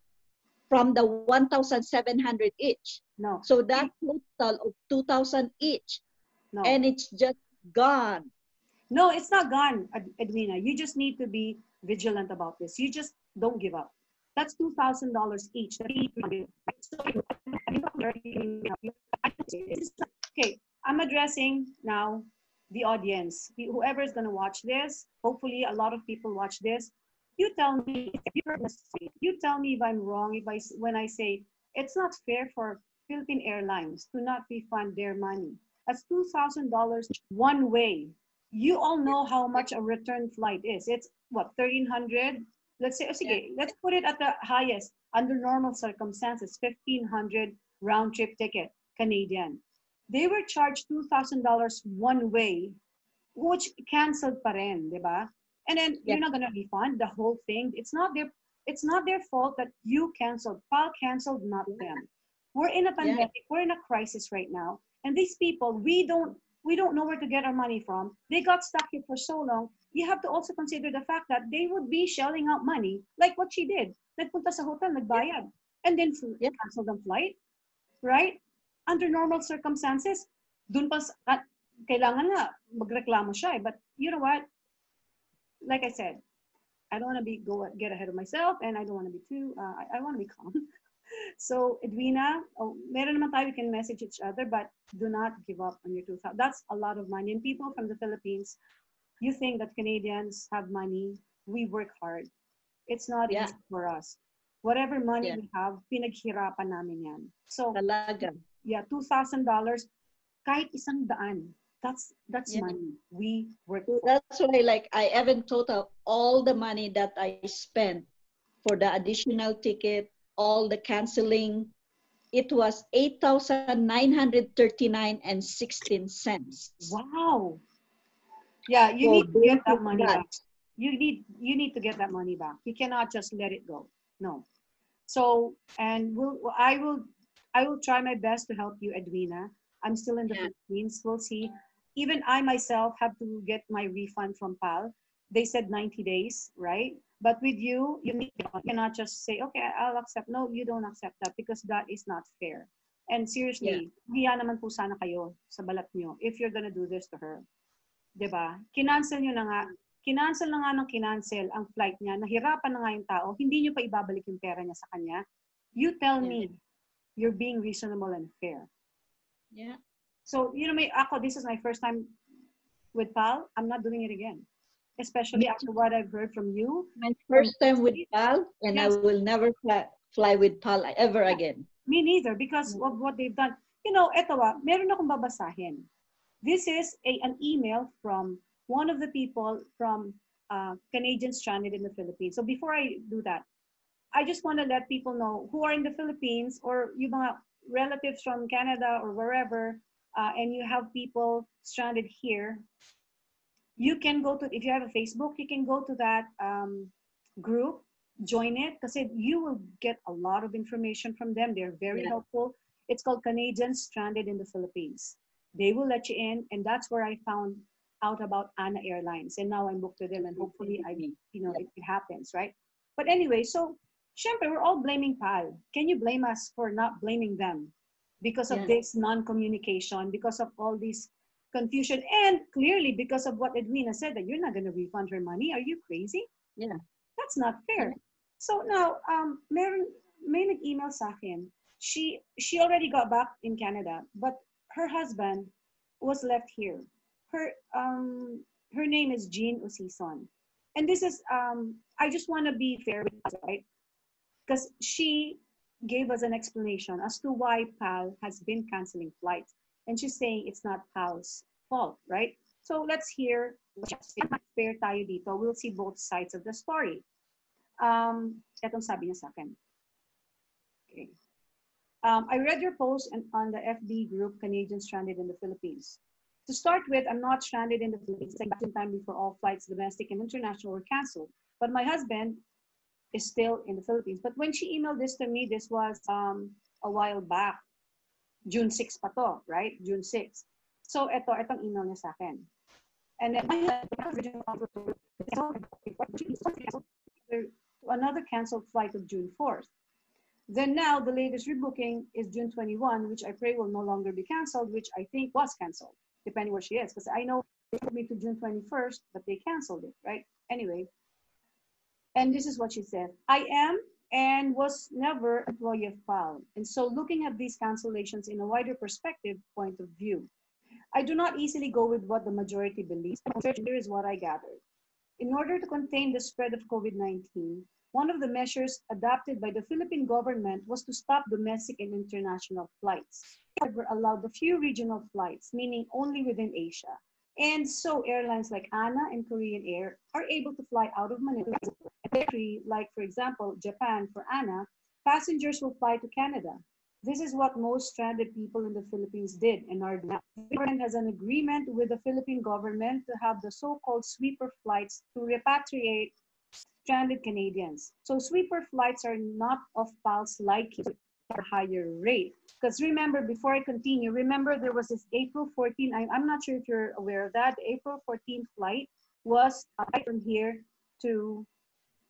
Speaker 3: from the 1,700 each.
Speaker 1: No.
Speaker 3: So that total of 2,000 each.
Speaker 1: No.
Speaker 3: And it's just gone.
Speaker 1: No, it's not gone, Edwina. You just need to be vigilant about this. You just don't give up. That's $2,000 each. Okay, I'm addressing now the audience. Whoever is going to watch this, hopefully a lot of people watch this. You tell me if I'm wrong when I say it's not fair for Philippine Airlines to not refund their money. That's $2,000 one way. You all know how much a return flight is. It's what, 1,300? Let's say, let's put it at the highest. Under normal circumstances, 1,500 round trip ticket, Canadian. They were charged $2,000 one way, which canceled pa rin, di ba? And then you're not gonna refund the whole thing. It's not their fault that you canceled. PAL canceled, not them. We're in a pandemic. We're in a crisis right now. And these people, we don't know where to get our money from. They got stuck here for so long. You have to also consider the fact that they would be shelling out money, like what she did. Nagpunta sa hotel, nagbayad, and then canceled the flight, right? Under normal circumstances, dun pa kailangan nga magreklamo siya. But you know what? Like I said, I don't want to get ahead of myself, and I don't want to be too. I want to be calm. So Edwina, meron naman tayo, we can message each other, but do not give up on your 2,000. That's a lot of money. And people from the Philippines, you think that Canadians have money. We work hard. It's not easy for us. Whatever money we have, pinaghirapan namin yan. So,
Speaker 3: talaga.
Speaker 1: Yeah, $2,000, kahit isang daan. That's money. We work for.
Speaker 3: That's why, like, I haven't total all the money that I spent for the additional ticket, all the canceling. It was $8,939.16.
Speaker 1: Wow. Yeah, you need to get that money back. You need to get that money back. You cannot just let it go. No. So, and I will try my best to help you, Edwina. I'm still in the Philippines. We'll see. Even I myself have to get my refund from PAL. They said 90 days, right? But with you cannot just say, okay, I'll accept. No, you don't accept that because that is not fair. And seriously, hiya naman po sana kayo sa balat nyo if you're gonna do this to her. 'Di ba? Kinancel nyo na nga. Kinancel na nga ng kinancel ang flight niya. Nahirapan na nga yung tao. Hindi nyo pa ibabalik yung pera niya sa kanya. You tell me you're being reasonable and fair.
Speaker 3: Yeah.
Speaker 1: So, you know, this is my first time with PAL. I'm not doing it again. Especially after what I've heard from you.
Speaker 3: My first time with PAL, and
Speaker 1: yes.
Speaker 3: I will never fly with PAL ever again.
Speaker 1: Me neither, because of what they've done. You know, eto meron akong babasahin. This is an email from one of the people from Canadians stranded in the Philippines. So before I do that, I just want to let people know who are in the Philippines or yung mga relatives from Canada or wherever, and you have people stranded here. You can go to, if you have a Facebook, you can go to that group, join it, because you will get a lot of information from them. They're very helpful. It's called Canadians Stranded in the Philippines. They will let you in, and that's where I found out about ANA Airlines, and now I'm booked with them, and hopefully it happens, right? But anyway, so syempre, we're all blaming PAL. Can you blame us for not blaming them because of this non-communication, because of all this confusion, and clearly because of what Edwina said, that you're not going to refund her money? Are you crazy?
Speaker 3: Yeah.
Speaker 1: That's not fair. So now, may nag-email sa akin. She already got back in Canada, but her husband was left here. Her name is Jean Usison. And this is, I just want to be fair with us, right? Because she gave us an explanation as to why PAL has been canceling flights. And she's saying it's not PAL's fault, right? So let's hear, fair tayo dito. We'll see both sides of the story. Etong sabi niya sa akin. Okay. I read your post on the FB group, Canadians Stranded in the Philippines. To start with, I'm not stranded in the Philippines. Back in time before all flights, domestic and international, were canceled. But my husband is still in the Philippines. But when she emailed this to me, this was a while back. June 6 pa to, right? June 6. So itong email niya sa akin. And then another canceled flight of June 4th. Then now the latest rebooking is June 21, which I pray will no longer be canceled, which I think was canceled, depending where she is. Because I know they took me to June 21st, but they canceled it, right? Anyway, and this is what she said. I am and was never an employee of PAL. And so looking at these cancellations in a wider perspective point of view, I do not easily go with what the majority believes. Here is what I gathered. In order to contain the spread of COVID-19, one of the measures adopted by the Philippine government was to stop domestic and international flights. However, allowed a few regional flights, meaning only within Asia. And so airlines like ANA and Korean Air are able to fly out of Manila. Like, for example, Japan for ANA, passengers will fly to Canada. This is what most stranded people in the Philippines did and are doing. The government has an agreement with the Philippine government to have the so-called sweeper flights to repatriate stranded Canadians. So sweeper flights are not of PAL's liking at a higher rate. Because remember, before I continue, remember there was this April 14, I'm not sure if you're aware of that, the April 14 flight was from here to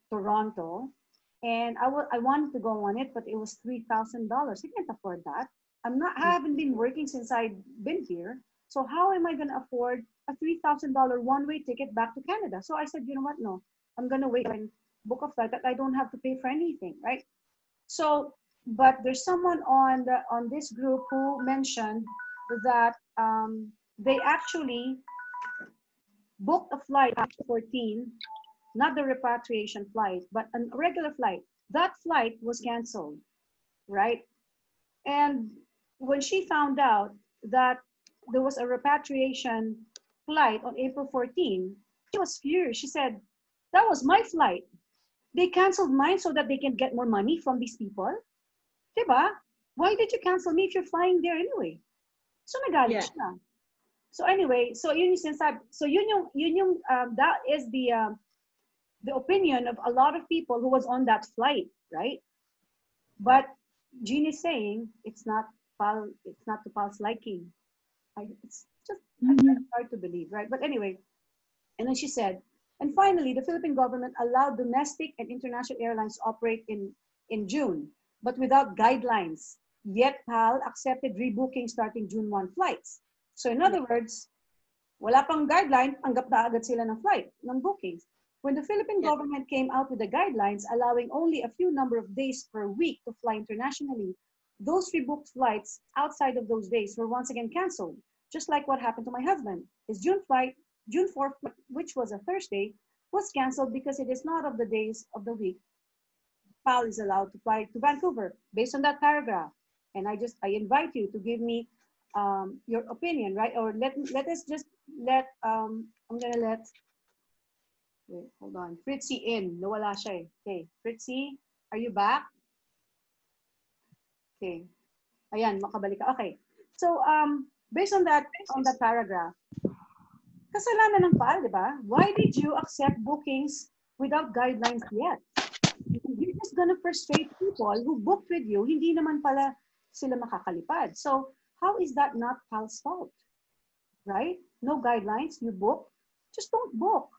Speaker 1: Toronto. And I wanted to go on it, but it was $3,000. I can't afford that. I haven't been working since I've been here. So how am I going to afford a $3,000 one-way ticket back to Canada? So I said, you know what? No, I'm going to wait and book a flight that I don't have to pay for anything, right? So, but there's someone on this group who mentioned that they actually booked a flight after 14, not the repatriation flight, but a regular flight. That flight was canceled, right? And when she found out that there was a repatriation flight on April 14, she was furious. She said, that was my flight. They canceled mine so that they can get more money from these people. Diba? Why did you cancel me if you're flying there anyway? So nagalit siya. So anyway, so yun yung sinasabi. So that is the opinion of a lot of people who was on that flight, right? But Jean is saying it's not to PAL's liking. It's just hard to believe, right? But anyway, and then she said, and finally, the Philippine government allowed domestic and international airlines to operate in June, but without guidelines. yet PAL accepted rebooking starting June 1 flights. So in other words, wala pang guideline, tanggap na agad sila ng flight, ng bookings. When the Philippine government came out with the guidelines allowing only a few number of days per week to fly internationally, those rebooked flights outside of those days were once again canceled, just like what happened to my husband. His June 4th, which was a Thursday, was canceled because it is not of the days of the week PAL is allowed to fly to Vancouver based on that paragraph. And I invite you to give me your opinion, right? Or let us just I'm gonna let, wait, hold on, Fritzy in. Nawala siya eh. Okay, Fritzy, are you back? Okay. Ayan, makabalik ka. Okay. So, based on that paragraph, kasalanan ng PAL, di ba? Why did you accept bookings without guidelines yet? You're just gonna frustrate people who booked with you, hindi naman pala sila makakalipad. So, how is that not PAL's fault? Right? No guidelines, you book, just don't book.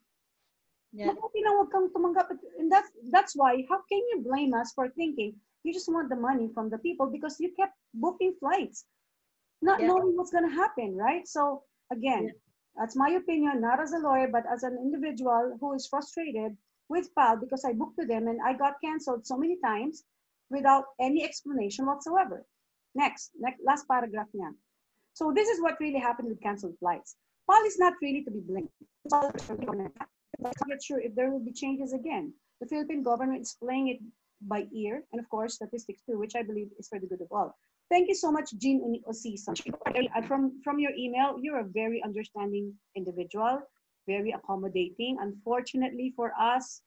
Speaker 3: Yeah.
Speaker 1: Mabuti lang wag kang tumanggap. And that's why, how can you blame us for thinking you just want the money from the people because you kept booking flights, not knowing what's gonna happen, right? So, again, that's my opinion, not as a lawyer, but as an individual who is frustrated with PAL because I booked with them and I got canceled so many times without any explanation whatsoever. Next, last paragraph niya. So this is what really happened with canceled flights. PAL is not really to be blamed. I'm not sure if there will be changes again. The Philippine government is playing it by ear, and of course statistics too, which I believe is for the good of all. Thank you so much, Jean Osisa. From your email, you're a very understanding individual, very accommodating. Unfortunately for us,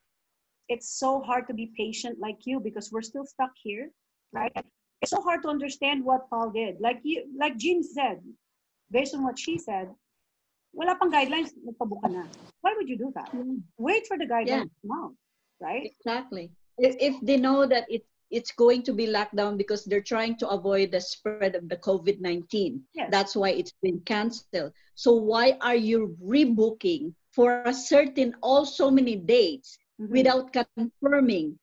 Speaker 1: it's so hard to be patient like you because we're still stuck here, right? It's so hard to understand what Paul did. Like Jean said, based on what she said, wala pang guidelines, magpabook ka na. Why would you do that? Wait for the guidelines to come out, right?
Speaker 3: Exactly. If they know that it's going to be locked down because they're trying to avoid the spread of the COVID-19.
Speaker 1: Yes.
Speaker 3: That's why it's been canceled. So why are you rebooking for a certain so many dates without confirming?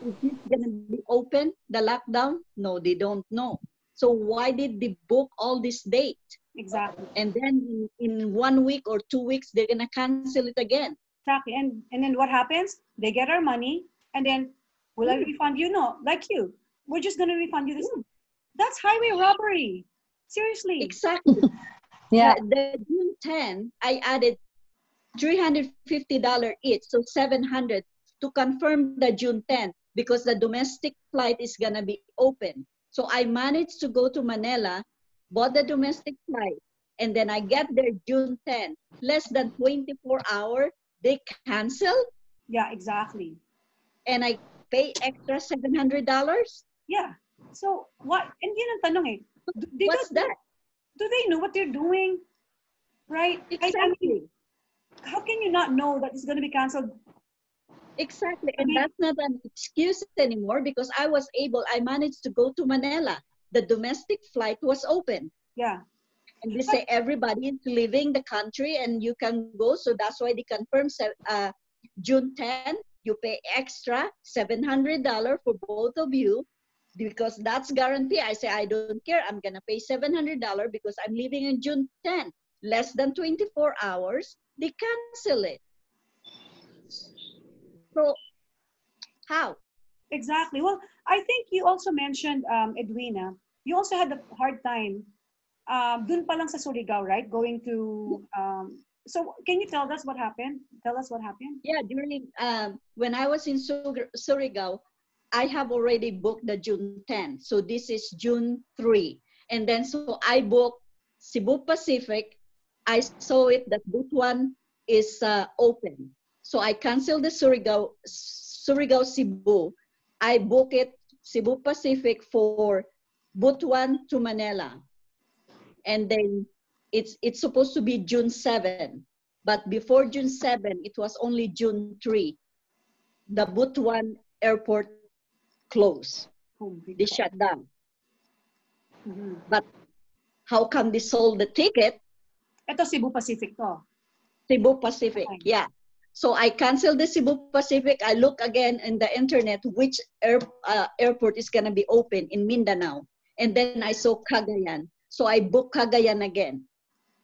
Speaker 3: Is it going to be open, the lockdown? No, they don't know. So why did they book all these dates?
Speaker 1: Exactly.
Speaker 3: And then in 1 week or 2 weeks, they're going to cancel it again.
Speaker 1: Exactly. And then what happens? They get our money and then will I refund you? No, like you. We're just going to refund you this. That's highway robbery. Seriously.
Speaker 3: Exactly.
Speaker 2: Yeah.
Speaker 3: The June 10, I added $350 each, so $700 to confirm the June 10 because the domestic flight is going to be open. So I managed to go to Manila, bought the domestic flight, and then I get there June 10. Less than 24 hours, they cancel.
Speaker 1: Yeah, exactly.
Speaker 3: And I pay extra $700.
Speaker 1: Yeah. So what? And yun ang tanong eh.
Speaker 3: What's that?
Speaker 1: Do they know what they're doing? Right?
Speaker 3: Exactly.
Speaker 1: I mean, how can you not know that it's going to be canceled?
Speaker 3: Exactly. And that's not an excuse anymore because I managed to go to Manila. The domestic flight was open.
Speaker 1: Yeah.
Speaker 3: And they say everybody is leaving the country and you can go. So that's why they confirmed June 10, you pay extra $700 for both of you because that's guarantee. I say, I don't care. I'm going to pay $700 because I'm leaving on June 10. Less than 24 hours, they cancel it. So how?
Speaker 1: Exactly. Well, I think you also mentioned, Edwina, you also had a hard time dun pa lang sa Surigao, right? Going to, so can you tell us what happened? Tell us what happened.
Speaker 3: Yeah, during, when I was in Surigao, I have already booked the June 10. So this is June 3. And then, so I booked Cebu Pacific. I saw it that Butuan is open. So I canceled the Surigao Cebu. I book it Cebu Pacific for Butuan to Manila. And then it's supposed to be June 7. But before June 7, it was only June 3. The Butuan airport closed. They shut down. But how come they sold the ticket?
Speaker 1: Ito Cebu Pacific to.
Speaker 3: Cebu Pacific, yeah. So I canceled the Cebu Pacific. I look again in the internet which airport is gonna be open in Mindanao, and then I saw Cagayan. So I booked Cagayan again,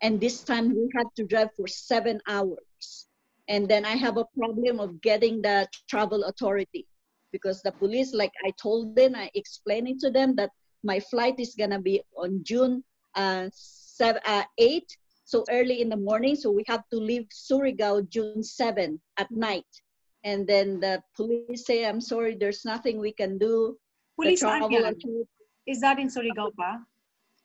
Speaker 3: and this time we had to drive for 7 hours. And then I have a problem of getting the travel authority because the police, like I told them, I explained it to them that my flight is gonna be on June 8, so early in the morning. So we have to leave Surigao June 7 at night. And then the police say, I'm sorry, there's nothing we can do. The
Speaker 1: Police saan
Speaker 3: travel
Speaker 1: yan?
Speaker 3: authority.
Speaker 1: Is that in Surigao pa?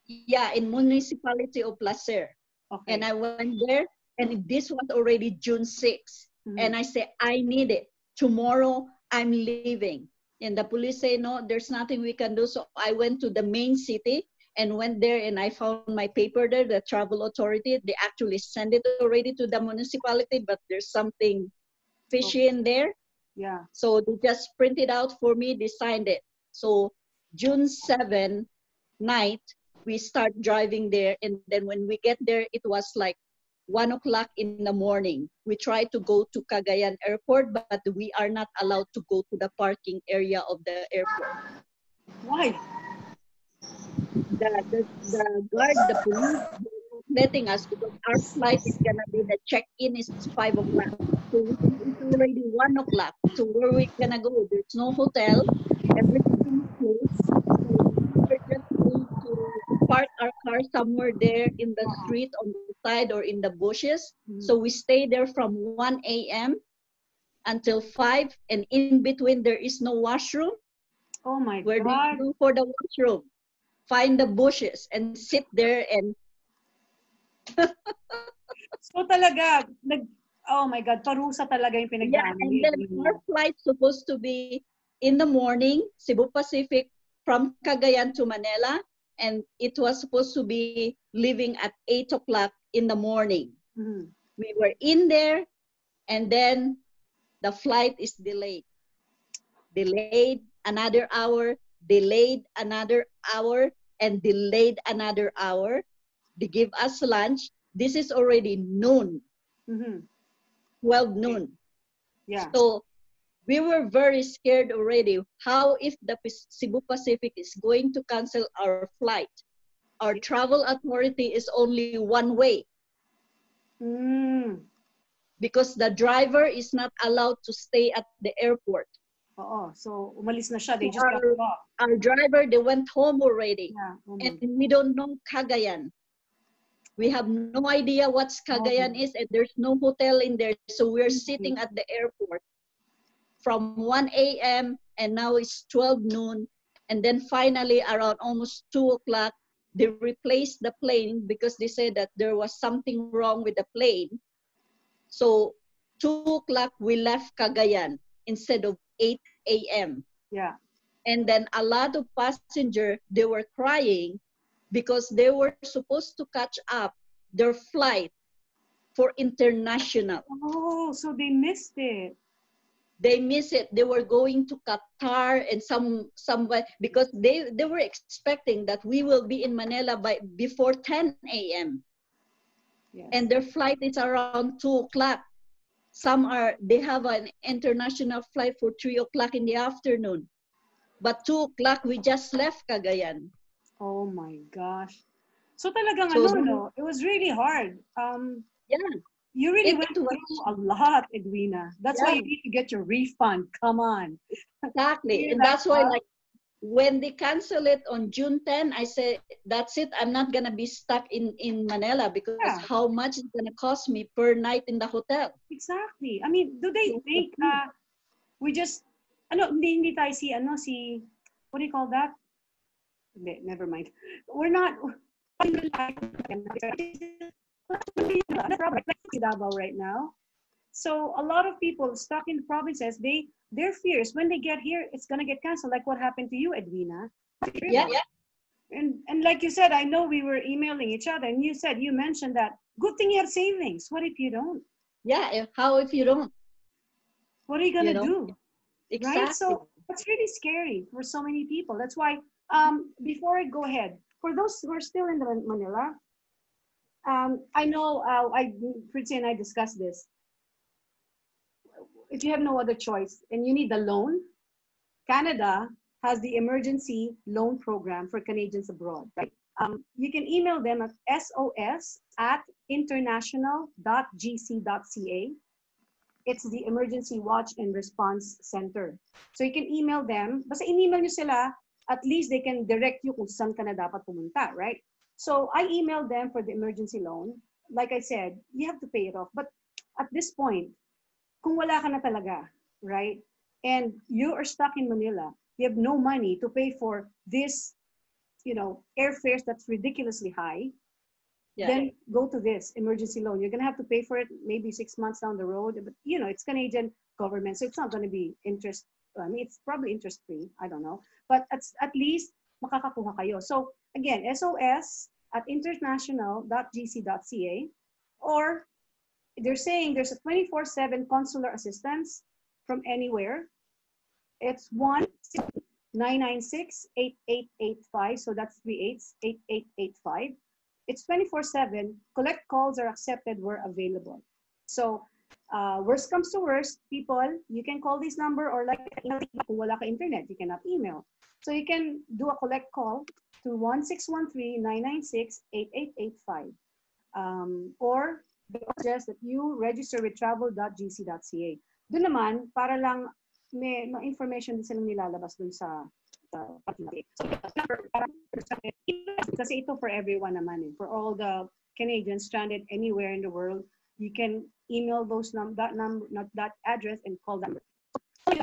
Speaker 3: Yeah, in municipality of Placer.
Speaker 1: Okay.
Speaker 3: And I went there, and this was already June 6. And I said, I need it. Tomorrow, I'm leaving. And the police say, no, there's nothing we can do. So I went to the main city and went there, and I found my paper there, the travel authority. They actually sent it already to the municipality, but there's something fishy in there.
Speaker 1: Yeah.
Speaker 3: So they just printed out for me, they signed it. So June 7 night, we start driving there. And then when we get there, it was like 1 o'clock in the morning. We tried to go to Cagayan Airport, but we are not allowed to go to the parking area of the airport.
Speaker 1: Why?
Speaker 3: The guard, the police, letting us because our flight is gonna be, the check-in is 5 o'clock. So it's already 1 o'clock. So where we gonna go? There's no hotel. Everything is closed. So we were just going to park our car somewhere there in the street on the side or in the bushes. So we stay there from 1 a.m. until 5, and in between there is no washroom.
Speaker 1: Oh my
Speaker 3: Where do
Speaker 1: God.
Speaker 3: you go for the washroom? Find the bushes and sit there and
Speaker 1: So talaga, oh my God, parusa talaga yung pinagdaanan
Speaker 3: and
Speaker 1: ni
Speaker 3: then
Speaker 1: Edwina.
Speaker 3: our flight supposed to be in the morning, Cebu Pacific from Cagayan to Manila, and it was supposed to be leaving at 8 o'clock in the morning. We were in there, and then the flight is delayed. Delayed another hour, delayed another hour, and delayed another hour. They give us lunch. This is already noon, 12 noon.
Speaker 1: Yeah.
Speaker 3: So we were very scared already. How if the Cebu Pacific is going to cancel our flight? Our travel authority is only one way. Because the driver is not allowed to stay at the airport.
Speaker 1: Oo. So, umalis na siya. They
Speaker 3: So
Speaker 1: just got off.
Speaker 3: our driver, they went home already.
Speaker 1: Yeah. Oh my
Speaker 3: And we don't know Cagayan. We have no idea what Cagayan is, and there's no hotel in there. So we're sitting at the airport from 1 a.m. and now it's 12 noon. And then finally around almost 2 o'clock, they replaced the plane because they said that there was something wrong with the plane. So 2 o'clock, we left Cagayan instead of 8 a.m.
Speaker 1: Yeah.
Speaker 3: And then a lot of passengers, they were crying because they were supposed to catch up their flight for international.
Speaker 1: Oh, so they missed it.
Speaker 3: They miss it. They were going to Qatar and somewhere because they were expecting that we will be in Manila before 10 a.m.
Speaker 1: Yes.
Speaker 3: And their flight is around 2 o'clock. They have an international flight for 3 o'clock in the afternoon. But 2 o'clock, we just left Cagayan.
Speaker 1: Oh my gosh. So talagang
Speaker 3: So
Speaker 1: it was really hard.
Speaker 3: Yeah.
Speaker 1: You really
Speaker 3: It
Speaker 1: went
Speaker 3: was,
Speaker 1: through a lot, Edwina. That's why you need to get your refund. Come on.
Speaker 3: Exactly. And that's why, like, when they cancel it on June 10, I said, that's it. I'm not going to be stuck in Manila because how much is going to cost me per night in the hotel?
Speaker 1: Exactly. I mean, do they think we just, hindi tayo what do you call that? Never mind. We're not, Davao right now. So a lot of people stuck in the provinces, their fears when they get here, it's gonna get canceled, like what happened to you, Edwina.
Speaker 3: Yeah.
Speaker 1: And like you said, I know we were emailing each other, and you mentioned that good thing you have savings. What if you don't?
Speaker 3: Yeah. How if you don't?
Speaker 1: What are you gonna do?
Speaker 3: Exactly.
Speaker 1: Right? So that's really scary for so many people. That's why before I go ahead, for those who are still in Manila, I know Fritzy and I discussed this. if you have no other choice and you need the loan, Canada has the emergency loan program for Canadians abroad, right? You can email them at sos@international.gc.ca. It's the Emergency Watch and Response Center. So you can email them. Basta in-email nyo sila, at least they can direct you kung saan ka na dapat pumunta, right? So I emailed them for the emergency loan. Like I said, you have to pay it off. But at this point, kung wala ka na talaga, right? And you are stuck in Manila, you have no money to pay for this, airfares that's ridiculously high, then go to this emergency loan. You're going to have to pay for it maybe 6 months down the road, but it's Canadian government, so it's not going to be interest. I mean, it's probably interest free. I don't know, but at least makakakuha kayo. So again, sos@international.gc.ca, or they're saying there's a 24/7 consular assistance from anywhere. It's 1-996-8885. So that's 3/8 8885. It's 24/7. Collect calls are accepted where available. So worst comes to worst, people, you can call this number, or like kung wala ka internet, you cannot email. So you can do a collect call to 1-613-996-8885. Or suggest that you register with travel.gc.ca. Doon naman, para lang may information din silang nilalabas dun sa kasi ito for everyone naman for all the Canadians stranded anywhere in the world, you can email that number, not that address, and call them. When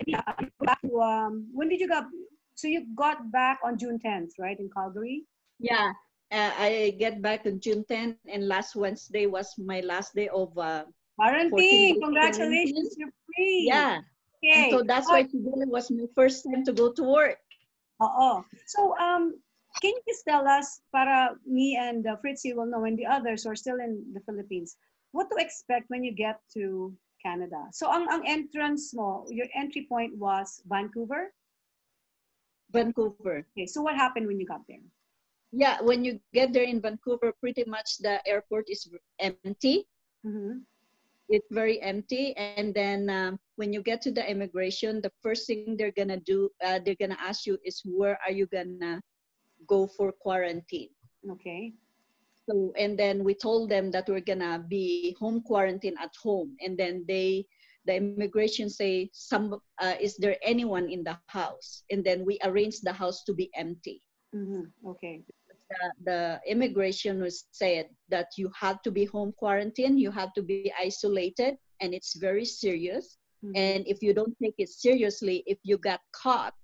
Speaker 1: did you go? So you got back on June 10th, right, in Calgary?
Speaker 3: Yeah, I get back on June 10th, and last Wednesday was my last day of
Speaker 1: quarantine. Congratulations, you're free.
Speaker 3: Yeah. Okay. And so that's why today was my first time to go to work.
Speaker 1: So can you just tell us, para me and Fritzy will know, and the others who are still in the Philippines, what to expect when you get to Canada? So ang entrance mo, your entry point was Vancouver?
Speaker 3: Vancouver.
Speaker 1: Okay, so what happened when you got there?
Speaker 3: Yeah, when you get there in Vancouver, pretty much the airport is empty.
Speaker 1: Mm-hmm.
Speaker 3: It's very empty. And then when you get to the immigration, the first thing they're gonna do, they're gonna ask you is, where are you gonna go for quarantine?
Speaker 1: Okay.
Speaker 3: So, and then we told them that we're gonna be home quarantine at home. And then the immigration say, is there anyone in the house? And then we arrange the house to be empty.
Speaker 1: Mm-hmm. Okay.
Speaker 3: The immigration was said that you have to be home quarantine, you have to be isolated, and it's very serious. Mm-hmm. And if you don't take it seriously, if you got caught,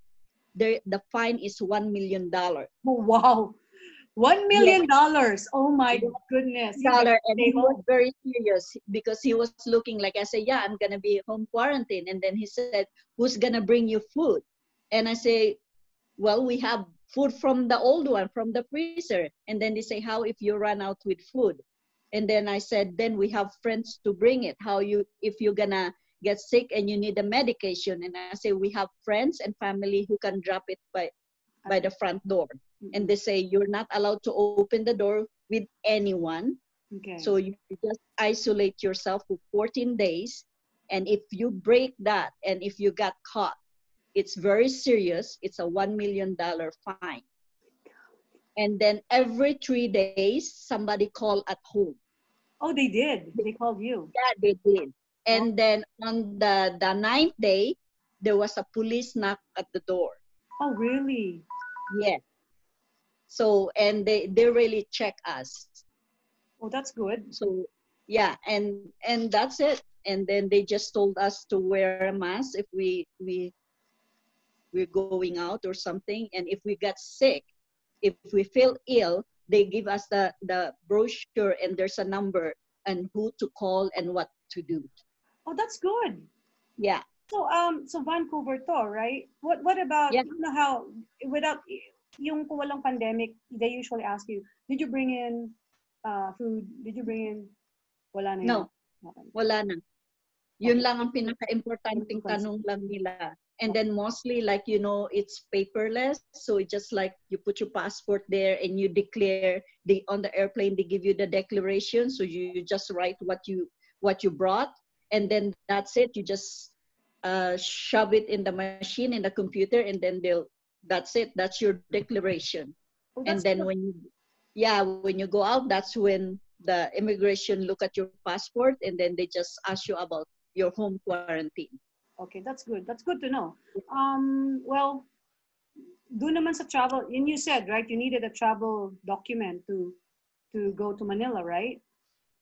Speaker 3: the fine is $1 million.
Speaker 1: Oh, wow. $1 million. Yes. Oh my goodness.
Speaker 3: And he was very serious because he was looking like, I said, yeah, I'm going to be home quarantine. And then he said, who's going to bring you food? And I say, well, we have food from the old one, from the freezer. And then they say, how if you run out with food? And then I said, then we have friends to bring it. If you're going to get sick and you need a medication? And I say, we have friends and family who can drop it by the front door. And they say, you're not allowed to open the door with anyone.
Speaker 1: Okay.
Speaker 3: So you just isolate yourself for 14 days. And if you break that, and if you got caught, it's very serious. It's a $1 million fine. And then every 3 days, somebody called at home.
Speaker 1: Oh, they did? They called you?
Speaker 3: Yeah, they did. And then on the 9th day, there was a police knock at the door.
Speaker 1: Oh, really?
Speaker 3: Yeah. So, and they really check us.
Speaker 1: Oh, that's good.
Speaker 3: So, yeah, and that's it. And then they just told us to wear a mask if we're going out or something. And if we got sick, if we feel ill, they give us the brochure, and there's a number and who to call and what to do.
Speaker 1: Oh, that's good.
Speaker 3: Yeah.
Speaker 1: So Vancouver to, right? What about, you know how, without, yung kung walang pandemic, they usually ask you, did you bring in food? Did you bring in, wala na yun?
Speaker 3: No, wala na. Yun lang ang pinaka-importanting tanong lang nila. And then mostly, like, it's paperless. So it's just like you put your passport there and you declare, on the airplane, they give you the declaration. So you just write what you brought. And then that's it. You just shove it in the machine, in the computer, and then that's it. That's your declaration.
Speaker 1: Oh,
Speaker 3: And
Speaker 1: that's
Speaker 3: then
Speaker 1: good.
Speaker 3: when you go out, that's when the immigration look at your passport, and then they just ask you about your home quarantine.
Speaker 1: Okay, that's good. That's good to know. Well, do naman sa travel, and you said, right, you needed a travel document to go to Manila, right?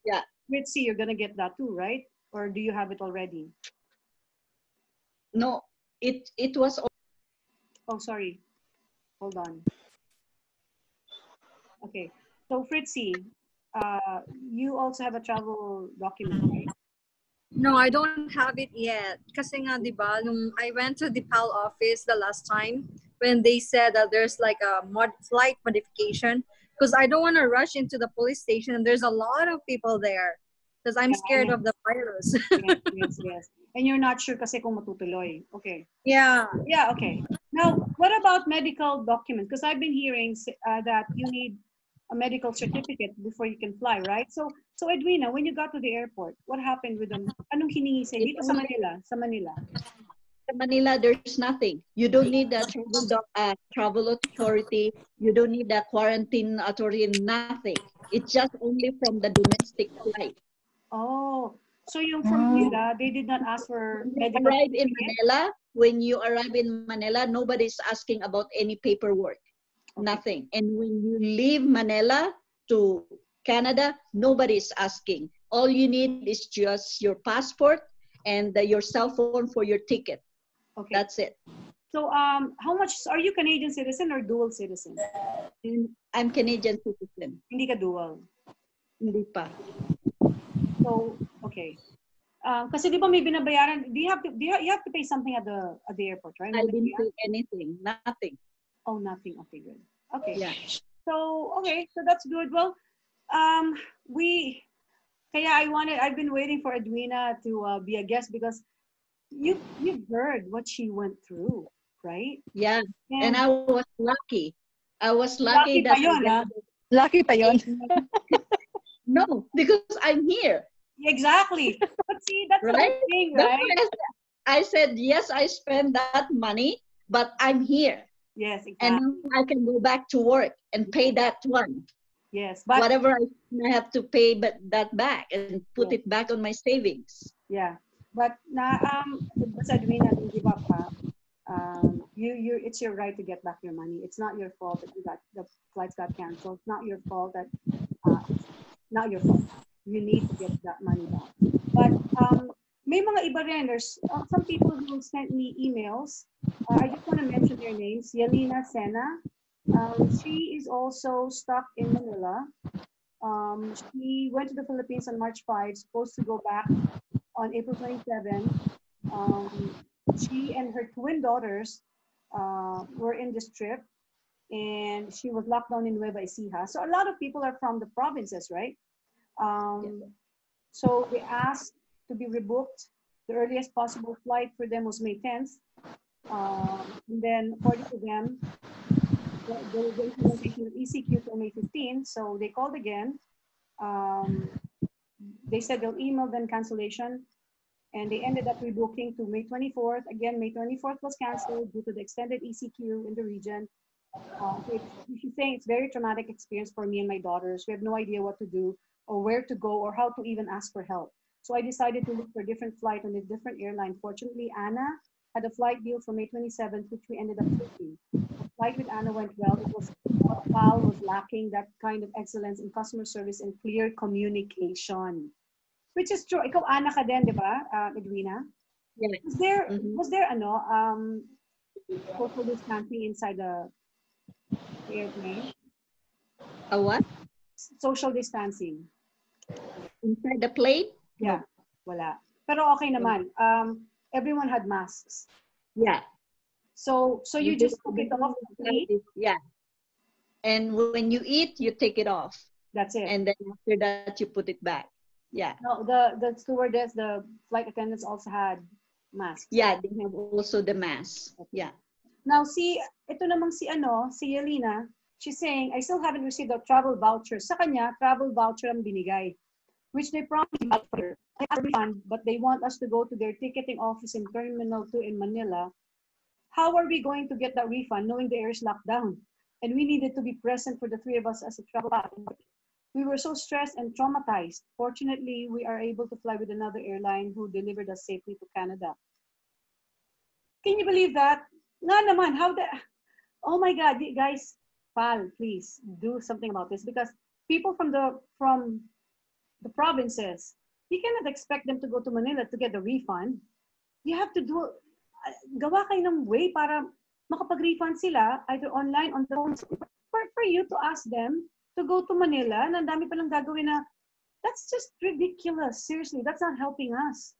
Speaker 3: Yeah.
Speaker 1: Let's see, you're gonna get that too, right? Or do you have it already?
Speaker 3: No, it was.
Speaker 1: Oh, sorry. Hold on. Okay. So Fritzy, you also have a travel document, right?
Speaker 2: No, I don't have it yet. Kasi nga, di ba, nung I went to the PAL office the last time, when they said that there's like a flight modification, because I don't want to rush into the police station, and there's a lot of people there, because I'm scared
Speaker 1: Yeah,
Speaker 2: of the virus.
Speaker 1: yes, yes, yes. And you're not sure kasi kung matutuloy. Okay.
Speaker 2: Yeah.
Speaker 1: Yeah, okay. Now, what about medical documents? Because I've been hearing that you need a medical certificate before you can fly, right? So Edwina, when you got to the airport, what happened with them? Anong hiningi sa'yo? Dito sa Manila, sa Manila.
Speaker 3: In Manila, there's nothing. You don't need a travel authority. You don't need a quarantine authority. Nothing. It's just only from the domestic flight.
Speaker 1: Oh, so yung from Manila, they did not ask for medical certificate?
Speaker 3: When you arrive in Manila, nobody's asking about any paperwork. Okay. Nothing. And when you leave Manila to Canada, nobody's asking. All you need is just your passport and your cell phone for your ticket. Okay. That's it.
Speaker 1: So how much, are you Canadian citizen or dual citizen?
Speaker 3: I'm Canadian citizen.
Speaker 1: Hindi ka dual?
Speaker 3: Hindi pa.
Speaker 1: So, okay. Kasi di ba may binabayaran, you have to pay something at the airport, right?
Speaker 3: I didn't pay anything, nothing.
Speaker 1: Oh, nothing. Okay, good. Okay.
Speaker 3: Yeah.
Speaker 1: So, okay, so that's good. Well, I've been waiting for Edwina to be a guest because you've heard what she went through, right?
Speaker 3: Yeah. And I was lucky. I was lucky that
Speaker 2: Lucky pa yun.
Speaker 3: No, because I'm here.
Speaker 1: Exactly. But see, that's right? The thing, right?
Speaker 3: I said, yes, I spent that money, but I'm here.
Speaker 1: Yes, exactly.
Speaker 3: And now I can go back to work and pay that one.
Speaker 1: Yes, but
Speaker 3: whatever I have to pay, but that back and put it back on my savings.
Speaker 1: Yeah, but basta Edwina, don't give up, ha? It's your right to get back your money. It's not your fault that the flights got canceled. It's not your fault that it's not your fault. You need to get that money back. But may mga iba rin. There's some people who sent me emails. I just want to mention their names. Yelena Sena. She is also stuck in Manila. She went to the Philippines on March 5, supposed to go back on April 27. She and her twin daughters were in this trip, and she was locked down in Nueva Ecija. So a lot of people are from the provinces, right? So they asked to be rebooked. The earliest possible flight for them was May 10th. And then according to them, the implementation of ECQ till May 15th. So they called again. They said they'll email them cancellation, and they ended up rebooking to May 24th. Again, May 24th was canceled due to the extended ECQ in the region. She's saying it's very traumatic experience for me and my daughters. We have no idea what to do or where to go or how to even ask for help. So I decided to look for a different flight on a different airline. Fortunately, Anna had a flight deal for May 27th, which we ended up taking. The flight with Anna went well. It was what PAL was lacking, that kind of excellence in customer service and clear communication. Which is true. Ikaw, Anna ka din, di ba, Edwina?
Speaker 3: Yeah.
Speaker 1: Was there social distancing inside the airplane?
Speaker 3: A what?
Speaker 1: Social distancing.
Speaker 3: Inside the plane?
Speaker 1: Yeah, no. Wala. Pero okay naman. Everyone had masks.
Speaker 3: Yeah.
Speaker 1: So you just took it off.
Speaker 3: Yeah. And when you eat, you take it off.
Speaker 1: That's it.
Speaker 3: And then after that, you put it back. Yeah.
Speaker 1: No, the stewardess, the flight attendants also had masks.
Speaker 3: Yeah, they have also the mask. Yeah.
Speaker 1: Now, ito namang si Yelena, she's saying, I still haven't received a travel voucher. Sa kanya, travel voucher ang binigay. which they promised me for. I asked a refund, but they want us to go to their ticketing office in Terminal 2 in Manila. How are we going to get that refund knowing the air is locked down? And we needed to be present for the three of us as a travel partner. We were so stressed and traumatized. Fortunately, we are able to fly with another airline who delivered us safely to Canada. Can you believe that? Nga naman, how the, oh my God, guys, pal, please do something about this because people from the provinces, you cannot expect them to go to Manila to get the refund. You have to do, gawa kayo ng way para makapag-refund sila either online, on the phone, for you to ask them to go to Manila, na dami palang gagawin na, that's just ridiculous. Seriously, that's not helping us.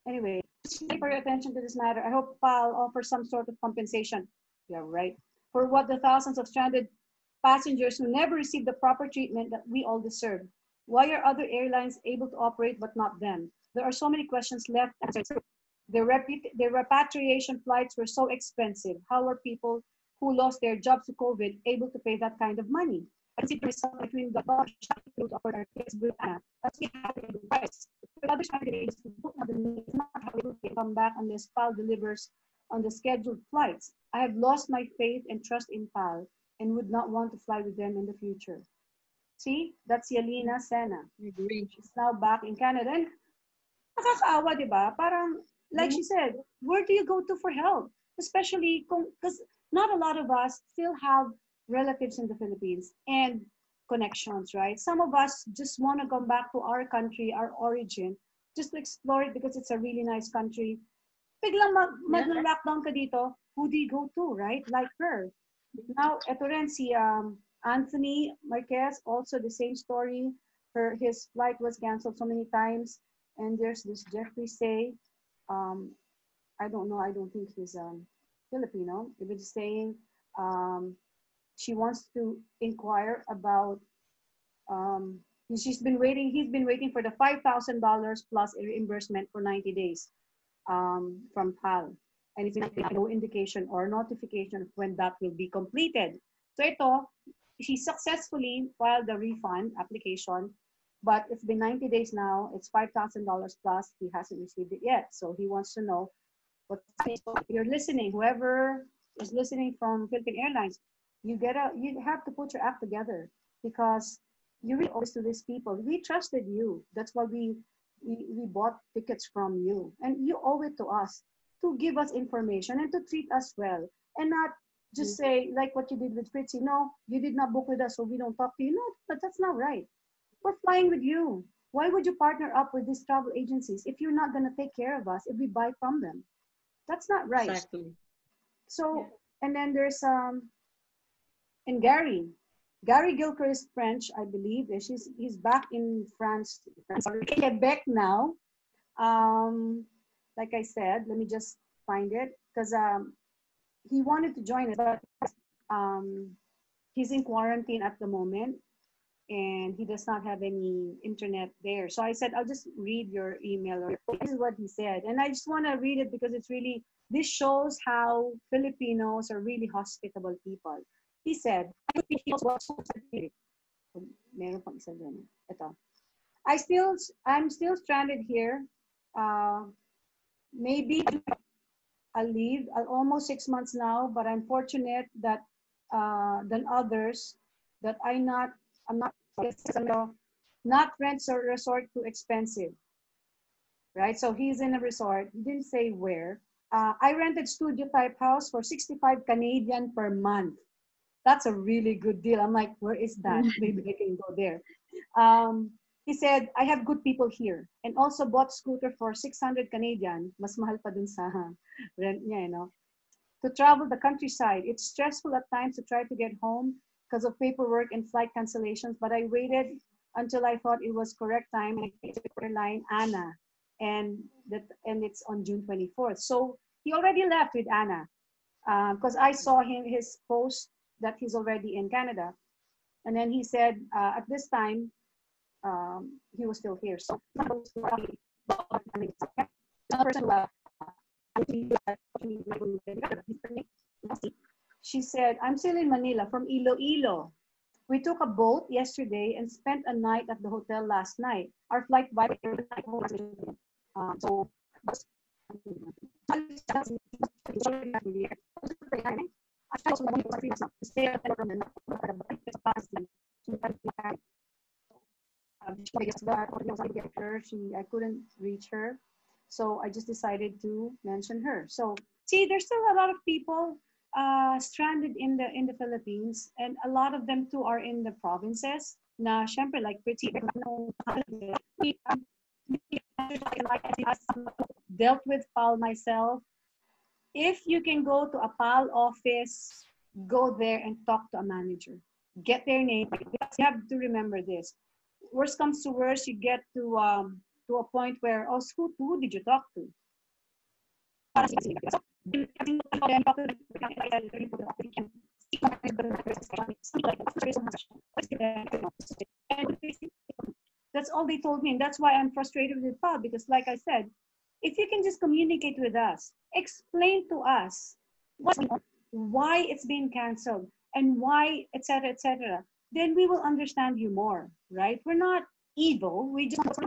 Speaker 1: Anyway, just for your attention to this matter. I hope PAL offers some sort of compensation. Yeah, right. For what the thousands of stranded passengers who never received the proper treatment that we all deserve. Why are other airlines able to operate but not them? There are so many questions left unanswered. Their repatriation flights were so expensive. How are people who lost their jobs to COVID able to pay that kind of money? I see the result between the to offer our kids with as we have a good price. For other candidates who don't have the need, not able to come back unless PAL delivers on the scheduled flights. I have lost my faith and trust in PAL and would not want to fly with them in the future. See, that's Yelena Sena. She's now back in Canada. And nakakaawa, di ba? Parang, like she said, where do you go to for help? Especially because not a lot of us still have relatives in the Philippines and connections, right? Some of us just want to go back to our country, our origin, just to explore it because it's a really nice country. Biglang mag-lockdown ka dito, who do you go to, right? Like her. Now, eto rin si Anthony Marquez, also the same story. His flight was canceled so many times. And there's this Jeffrey Say, I don't know, I don't think he's Filipino. He was saying she wants to inquire about, he's been waiting for the $5,000 plus reimbursement for 90 days from PAL. And it's no indication or notification of when that will be completed. So ito, she successfully filed the refund application, but it's been 90 days now. It's $5,000 plus. He hasn't received it yet. So he wants to know what's happening. So if you're listening, whoever is listening from Philippine Airlines, you have to put your act together because you really owe this to these people. We trusted you. That's why we bought tickets from you. And you owe it to us to give us information and to treat us well and not just say like what you did with Fritzy. No, you did not book with us, so we don't talk to you. No, but that's not right. We're flying with you. Why would you partner up with these travel agencies if you're not going to take care of us if we buy from them? That's not right.
Speaker 3: Exactly.
Speaker 1: So, and then there's and Gary Gilker is French, I believe. He's back in France, Quebec now. Like I said, let me just find it because he wanted to join us, but he's in quarantine at the moment and he does not have any internet there. So I said, I'll just read your email. This is what he said. And I just want to read it because it's really, this shows how Filipinos are really hospitable people. He said, I'm still stranded here. Maybe I'll leave. Almost 6 months now, but I'm fortunate that than others that I'm not rent or resort too expensive, right? So he's in a resort. He didn't say where. I rented studio type house for 65 Canadian per month. That's a really good deal. I'm like, where is that? Maybe I can go there. He said, I have good people here and also bought scooter for 600 Canadian. Mas mahal pa dun sa rent niya, you know. To travel the countryside. It's stressful at times to try to get home because of paperwork and flight cancellations, but I waited until I thought it was correct time and I took airline Anna, and it's on June 24th. So he already left with Anna because I saw his post that he's already in Canada, and then he said at this time he was still here. So she said, I'm still in Manila from Iloilo. We took a boat yesterday and spent a night at the hotel last night. Our flight via so I couldn't reach her, so I just decided to mention her. So see, there's still a lot of people stranded in the Philippines, and a lot of them too are in the provinces. Na syempre like pretty dealt with PAL myself. If you can go to a PAL office, go there and talk to a manager. Get their name. Because you have to remember this. Worst comes to worst, you get to a point where, oh, who did you talk to? That's all they told me, and that's why I'm frustrated with PAL, because like I said, if you can just communicate with us, explain to us why it's being canceled and why, etc., then we will understand you more, right? We're not evil. We just so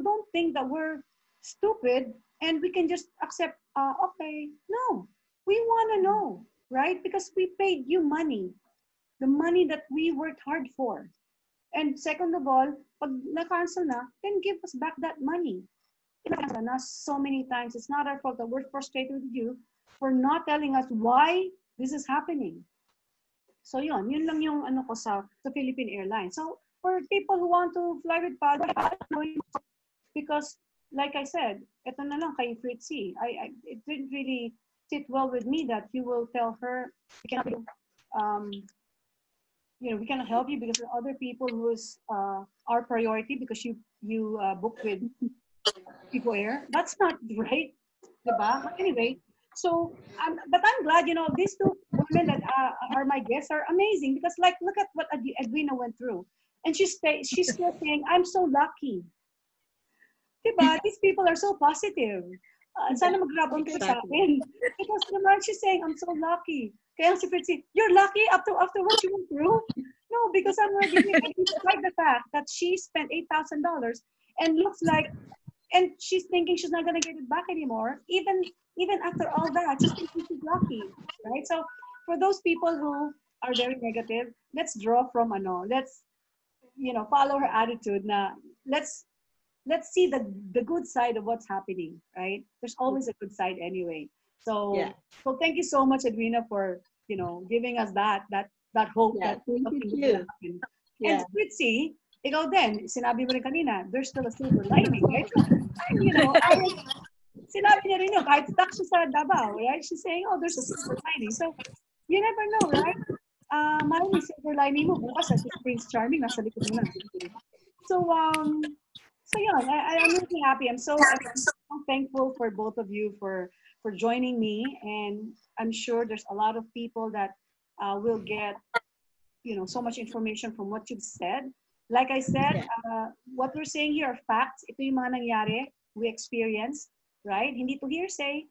Speaker 1: don't think that we're stupid and we can just accept, okay, no. We want to know, right? Because we paid you money, the money that we worked hard for. And second of all, pag na-cancel na, then give us back that money. So many times, it's not our fault that we're frustrated with you for not telling us why this is happening. So yun lang yung ano ko sa Philippine Airlines. So for people who want to fly with PAL, because like I said, ito na lang kay Fritzy. It didn't really sit well with me that you will tell her we cannot we cannot help you because there are other people who's our priority because you booked with People Air. That's not right, diba? Anyway, so but I'm glad these two women that are my guests are amazing because like look at what Edwina went through, and she's still saying I'm so lucky. Diba? These people are so positive. Sana mag-grab on kayo sa akin. Because naman she's saying, I'm so lucky. Kaya si Fritzy, you're lucky after what you went through? No, because I'm already here. And despite the fact that she spent $8,000 and looks like, and she's thinking she's not going to get it back anymore, even after all that, she's thinking she's lucky, right? So for those people who are very negative, let's draw from let's, follow her attitude na let's see the good side of what's happening, right? There's always a good side anyway. So, so thank you so much, Edwina, for giving us that hope that something will happen. And Fritzy, ikaw din, sinabi mo rin kanina, there's still a silver lining, right? Sinabi niya rin yun, kahit stuck siya sa Davao, right? She's saying, oh, there's a silver lining. So, you never know, right? Maraming silver lining mo, bukas sa Prince Charming, nasa likod mo na. So yeah, I'm really happy. I'm so thankful for both of you for joining me, and I'm sure there's a lot of people that will get so much information from what you've said. Like I said, what we're saying here are facts. Ito yung mga nangyari, we experienced, right? Hindi to hearsay.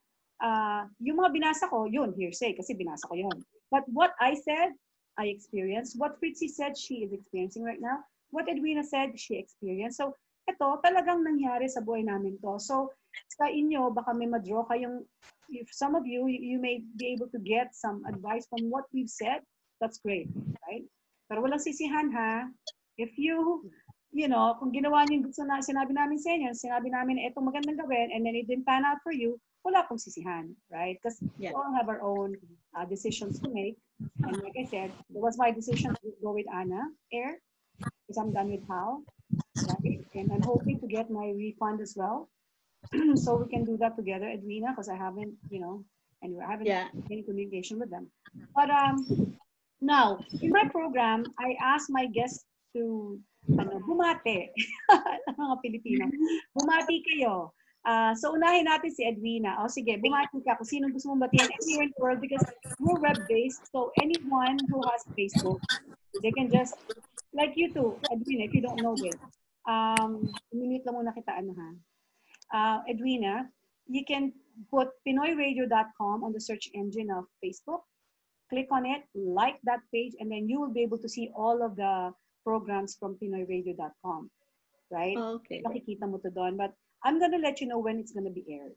Speaker 1: Yung mga binasa ko, yun, hearsay, kasi binasa ko yun. But what I said, I experienced. What Fritzy said, she is experiencing right now. What Edwina said, she experienced. So, ito, talagang nangyari sa buhay namin to. So, sa inyo, baka may ma-draw kayong, if some of you, you may be able to get some advice from what we've said, that's great, right? Pero walang sisihan, ha? If you, kung ginawa niyo yung gusto na sinabi namin sa inyo, sinabi namin na itong magandang gawin, and then it didn't pan out for you, wala pong sisihan, right? Because we all have our own decisions to make. And like I said, it was my decision to go with Anna Air, because I'm done with Hal. Right? And I'm hoping to get my refund as well. So we can do that together, Edwina, because I haven't, anyway, I haven't any communication with them. But now, in my program, I asked my guests to bumate. Mga Pilipino. Bumati kayo. So unahin natin si Edwina. O sige, bumati ka kung sino gusto mong batihan anywhere in the world because we're web-based. So anyone who has Facebook, they can just Like you too, Edwina, if you don't know this. Minute lang muna kita, ano ha. Edwina, you can put PinoyRadio.com on the search engine of Facebook. Click on it, like that page, and then you will be able to see all of the programs from PinoyRadio.com. Right?
Speaker 3: Okay.
Speaker 1: Makikita mo to doon. But I'm gonna let you know when it's gonna be aired.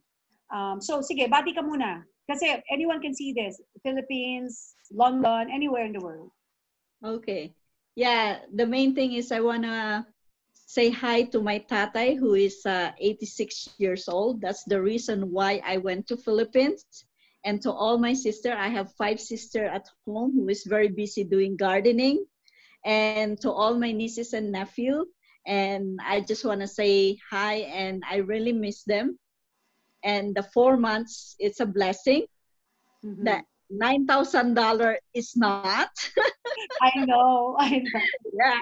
Speaker 1: So, sige, bati ka muna. Kasi anyone can see this. Philippines, London, anywhere in the world.
Speaker 3: Okay. Yeah, the main thing is I want to say hi to my tatay who is 86 years old. That's the reason why I went to Philippines. And to all my sister, I have 5 sisters at home who is very busy doing gardening. And to all my nieces and nephew. And I just want to say hi, and I really miss them. And the 4 months, it's a blessing.
Speaker 1: Mm-hmm.
Speaker 3: That $9,000 is not.
Speaker 1: I know.
Speaker 3: Yeah.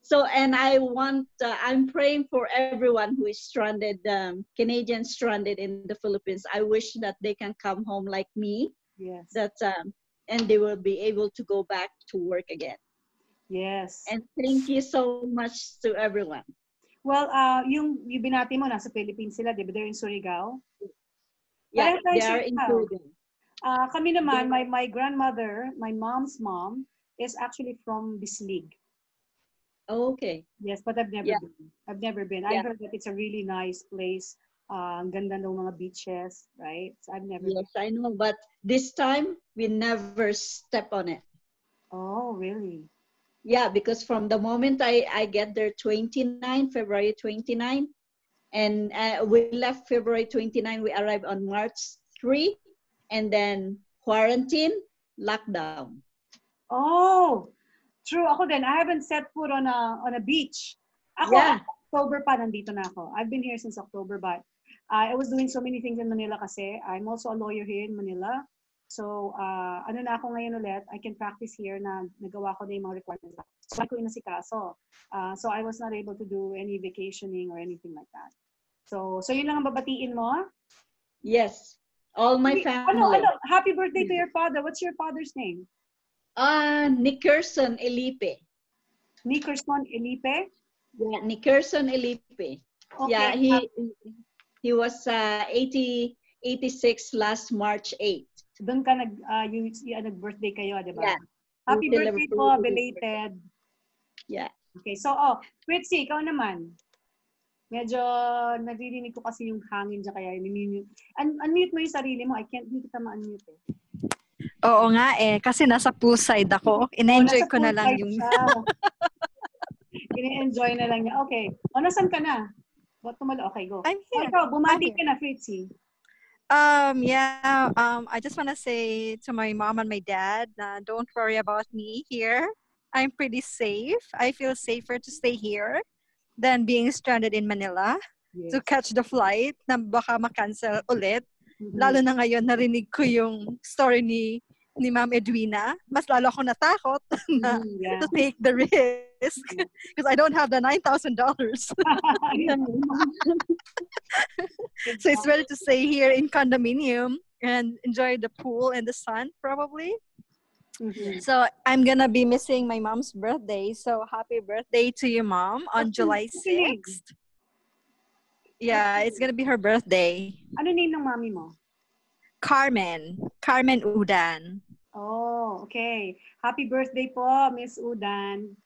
Speaker 3: So, and I'm praying for everyone who is stranded, Canadians stranded in the Philippines. I wish that they can come home like me.
Speaker 1: Yes.
Speaker 3: And they will be able to go back to work again.
Speaker 1: Yes.
Speaker 3: And thank you so much to everyone.
Speaker 1: Well, yung binati mo, nasa Philippines sila, di ba? They're in Surigao.
Speaker 3: Yeah, they are included.
Speaker 1: Kami naman, my grandmother, my mom's mom, is actually from Bislig.
Speaker 3: Okay.
Speaker 1: Yes, but I've never been. I've never been. I
Speaker 3: Yeah.
Speaker 1: heard that it's a really nice place. Ang ganda ng mga beaches, right? So I've never been.
Speaker 3: Yes, I know. But this time, we never step on it.
Speaker 1: Oh, really?
Speaker 3: Yeah, because from the moment I get there, February 29, and we left February 29, we arrived on March 3, and then quarantine, lockdown.
Speaker 1: Oh, true. Ako din. I haven't set foot on a beach. Ako,
Speaker 3: Yeah.
Speaker 1: October pa, nandito na ako. I've been here since October, but I was doing so many things in Manila kasi. I'm also a lawyer here in Manila. So, ano na ako ngayon ulit, I can practice here na nagawa ko na yung mga requirements. So, I ko inasikaso. So, I was not able to do any vacationing or anything like that. So yun lang ang babatiin mo?
Speaker 3: Yes. All my family.
Speaker 1: Happy birthday to your father. What's your father's name?
Speaker 3: Nickerson Elipe.
Speaker 1: Nickerson Elipe?
Speaker 3: Yeah, Nickerson Elipe.
Speaker 1: Okay.
Speaker 3: Yeah, he was 86 last March 8.
Speaker 1: So doon ka nag-birthday kayo, di ba?
Speaker 3: Yeah.
Speaker 1: Happy birthday po, belated.
Speaker 3: Yeah.
Speaker 1: Okay, so Fritzy, ikaw naman. Medyo naririnig ko kasi yung hangin dyan, kaya unmute mo yung sarili mo. I can't, hindi kita ma-unmute eh.
Speaker 2: Oo nga eh, kasi nasa poolside ako. In-enjoy ko na lang yung...
Speaker 1: In-enjoy na lang niya. Okay. Nasan ka na? Okay, go.
Speaker 2: I'm here.
Speaker 1: Ikaw, bumati ka na, Fritzy.
Speaker 2: I just want to say to my mom and my dad, don't worry about me here. I'm pretty safe. I feel safer to stay here than being stranded in Manila to catch the flight na baka ma-cancel ulit. Mm-hmm. Lalo na ngayon, narinig ko yung story ni Ma'am Edwina. Mas lalo ako natakot to take the risk because I don't have the $9,000. So it's better to stay here in condominium and enjoy the pool and the sun probably. Mm-hmm. So I'm gonna be missing my mom's birthday. So happy birthday to your mom on July 6th. Yeah, it's gonna be her birthday.
Speaker 1: Ano name ng mami mo?
Speaker 2: Carmen Udan.
Speaker 1: Oh, okay. Happy birthday po, Miss Udan.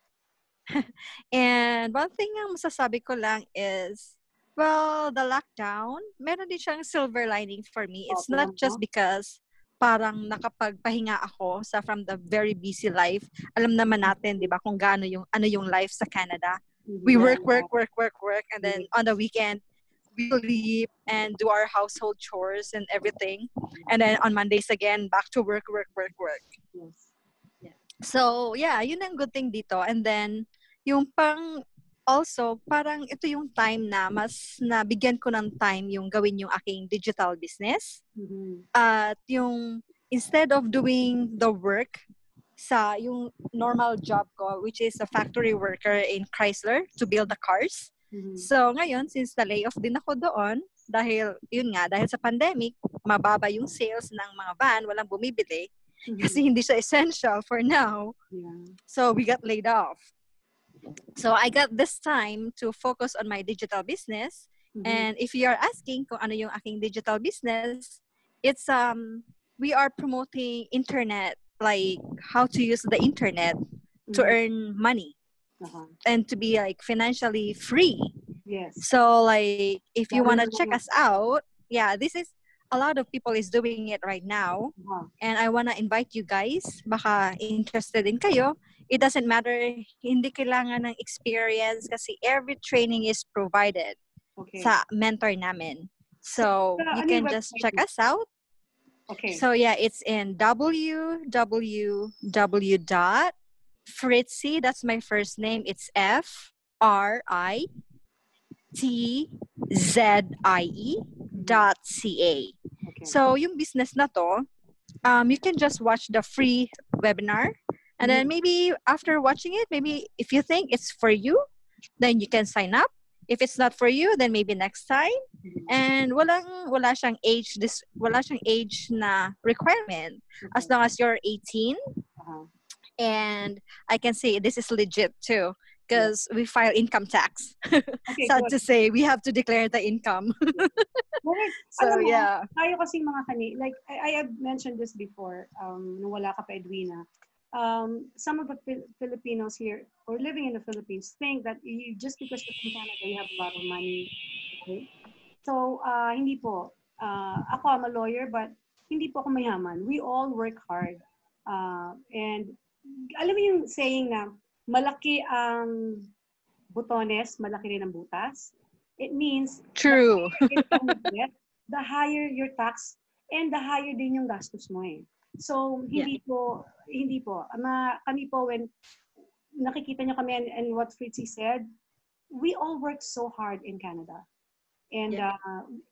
Speaker 2: And one thing ang masasabi ko lang is, well, the lockdown, meron din siyang silver lining for me. It's not just because parang nakapagpahinga ako from the very busy life. Alam naman natin, 'di ba, kung gaano yung life sa Canada. We work, and then on the weekend we sleep and do our household chores and everything. And then on Mondays again, back to work.
Speaker 1: Yes.
Speaker 2: Yeah. So, yeah, yun ang good thing dito. And then yung also, parang ito yung time na mas nabigyan ko ng time yung gawin yung aking digital business.
Speaker 1: Mm-hmm.
Speaker 2: At yung, instead of doing the work sa yung normal job ko, which is a factory worker in Chrysler to build the cars. Mm-hmm. So, ngayon, since na-layoff din ako doon, dahil sa pandemic, mababa yung sales ng mga van, walang bumibili, kasi hindi siya essential for now.
Speaker 1: Yeah.
Speaker 2: So, we got laid off. So I got this time to focus on my digital business. And if you are asking kung ano yung aking digital business, it's we are promoting internet, like how to use the internet to earn money and to be like financially free.
Speaker 1: Yes.
Speaker 2: So like if you
Speaker 1: Lalo
Speaker 2: want to
Speaker 1: na
Speaker 2: check
Speaker 1: mga,
Speaker 2: us out, yeah, this is a lot of people is doing it right now. And I want to invite you guys, baka interested din kayo. It doesn't matter, hindi kailangan ng experience kasi every training is provided sa mentor namin. So you
Speaker 1: ano yung
Speaker 2: can just check
Speaker 1: website mo?
Speaker 2: us out.
Speaker 1: Okay.
Speaker 2: So yeah, it's in www.fritzy, that's my first name, it's FRITZIE.ca. So yung business na to, you can just watch the free webinar, and then maybe after watching it, maybe if you think it's for you, then you can sign up. If it's not for you, then maybe next time. And wala siyang age na requirement, as long as you're 18. And I can say this is legit too, because we file income tax. Sad to say, we have to declare the income. So
Speaker 1: alam mo,
Speaker 2: yeah.
Speaker 1: tayo kasing mga like I have mentioned this before, nung wala ka pa, Edwina. Some of the Filipinos here or living in the Philippines think that you, just because you're from Canada, you have a lot of money. Okay? So, hindi po. Ako, I'm a lawyer, but hindi po ako mayaman. We all work hard. And alam mo yung saying na malaki ang butones, malaki rin ang butas? It means
Speaker 2: true.
Speaker 1: The higher your tax and the higher din yung gastos mo eh. So, hindi po, kami po, when nakikita nyo kami and what Fritzy said, we all work so hard in Canada. And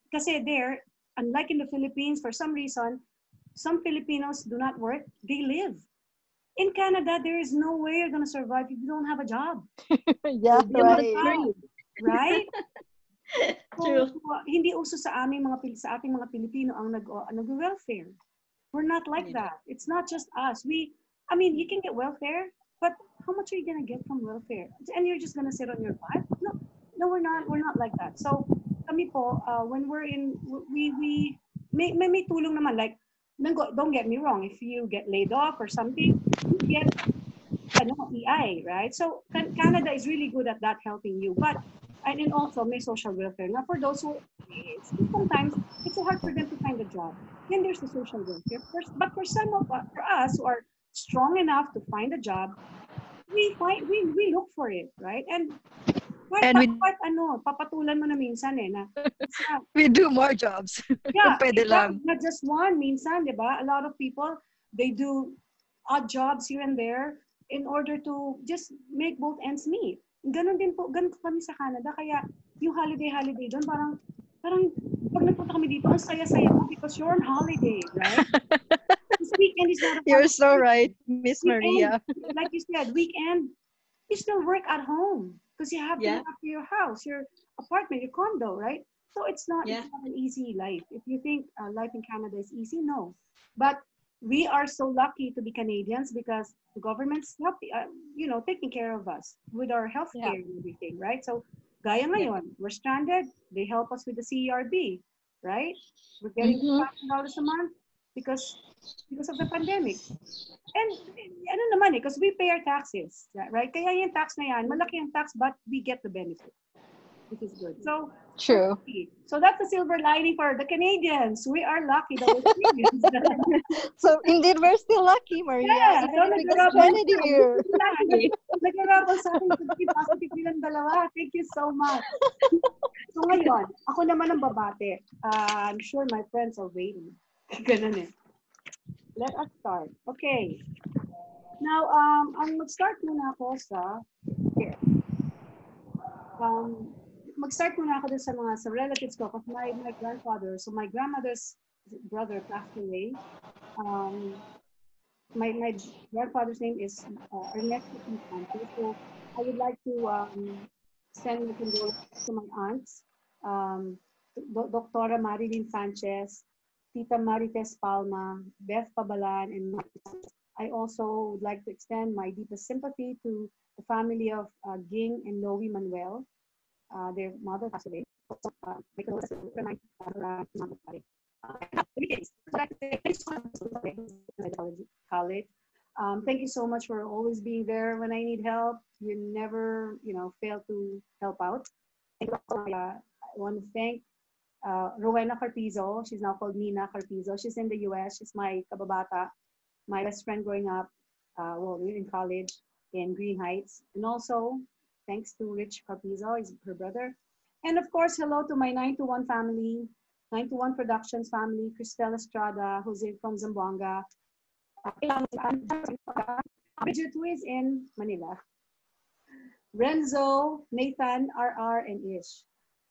Speaker 1: kasi there, unlike in the Philippines, for some reason, some Filipinos do not work, they live. In Canada, there is no way you're gonna survive if you don't have a job.
Speaker 2: Yeah, right.
Speaker 1: Right?
Speaker 3: True.
Speaker 1: So, hindi uso sa ating mga Pilipino ang nag-welfare. We're not like that. It's not just us. I mean, you can get welfare, but how much are you gonna get from welfare? And you're just gonna sit on your butt? No, we're not. We're not like that. So, kami po, when we're in, we may tulong naman. Like, don't get me wrong. If you get laid off or something, you get EI, right? So Canada is really good at that, helping you. But and then also may social welfare. Now for those who sometimes it's so hard for them to find a job, then there's the social welfare. But for some of for us who are strong enough to find a job, we look for it, right? And papatulan mo na minsan eh na
Speaker 2: we do more jobs.
Speaker 1: Yeah, not just one. Minsan, di ba? A lot of people, they do odd jobs here and there in order to just make both ends meet. Ganon kami sa Canada. Kaya yung holiday doon, parang pag nagpunta kami dito, ang saya-saya mo because you're on holiday, right? This weekend is not a
Speaker 2: You're so right, Miss Maria.
Speaker 1: Like you said, weekend, you still work at home because you have to look after your house, your apartment, your condo, right? So it's not an easy life. If you think life in Canada is easy, no. But we are so lucky to be Canadians because the government's taking care of us with our health care and everything, right? So gaya ngayon, we're stranded, they help us with the CERB, right? We're getting $1,000 a month because of the pandemic. And ano naman because we pay our taxes, right? Kaya yung tax na yan, malaki yung tax, but we get the benefit, which is good. So
Speaker 2: true.
Speaker 1: So that's the silver lining for the Canadians. We are lucky that we're Canadians.
Speaker 2: So indeed, we're still lucky, Maria.
Speaker 1: Yeah,
Speaker 2: even because Kennedy here.
Speaker 1: Nag-rabal sa akin positive nilang dalawa. Thank you so much. So ngayon, ako naman ang babate. I'm sure my friends are waiting. Ganun eh. Let us start. Okay. Now, mag-start muna ako sa here. Mag-start muna ako sa relatives ko kasi my grandfather, so my grandmother's brother passed away. My grandfather's name is Ernesto Infante. So I would like to send my condolences to my aunts, Dr. Marilyn Sanchez, Tita Marites Palma, Beth Pabalan, and I also would like to extend my deepest sympathy to the family of Ging and Noe Manuel. Their mother passed away. Also, my condolences to remind Mama Pare. Three things. I'd like to say thanks so much for college. Thank you so much for always being there when I need help. You never, fail to help out. Thank you also, I want to thank Rowena Carpizo. She's now called Nina Carpizo. She's in the US. She's my kababata, my best friend growing up. Well, we were in college in Green Heights. And also, thanks to Rich Carpizo, is her brother. And of course, hello to my 921 family, 921 Productions family, Cristel Estrada, Jose from Zamboanga, Bridget, who is in Manila, Renzo, Nathan, RR, and Ish.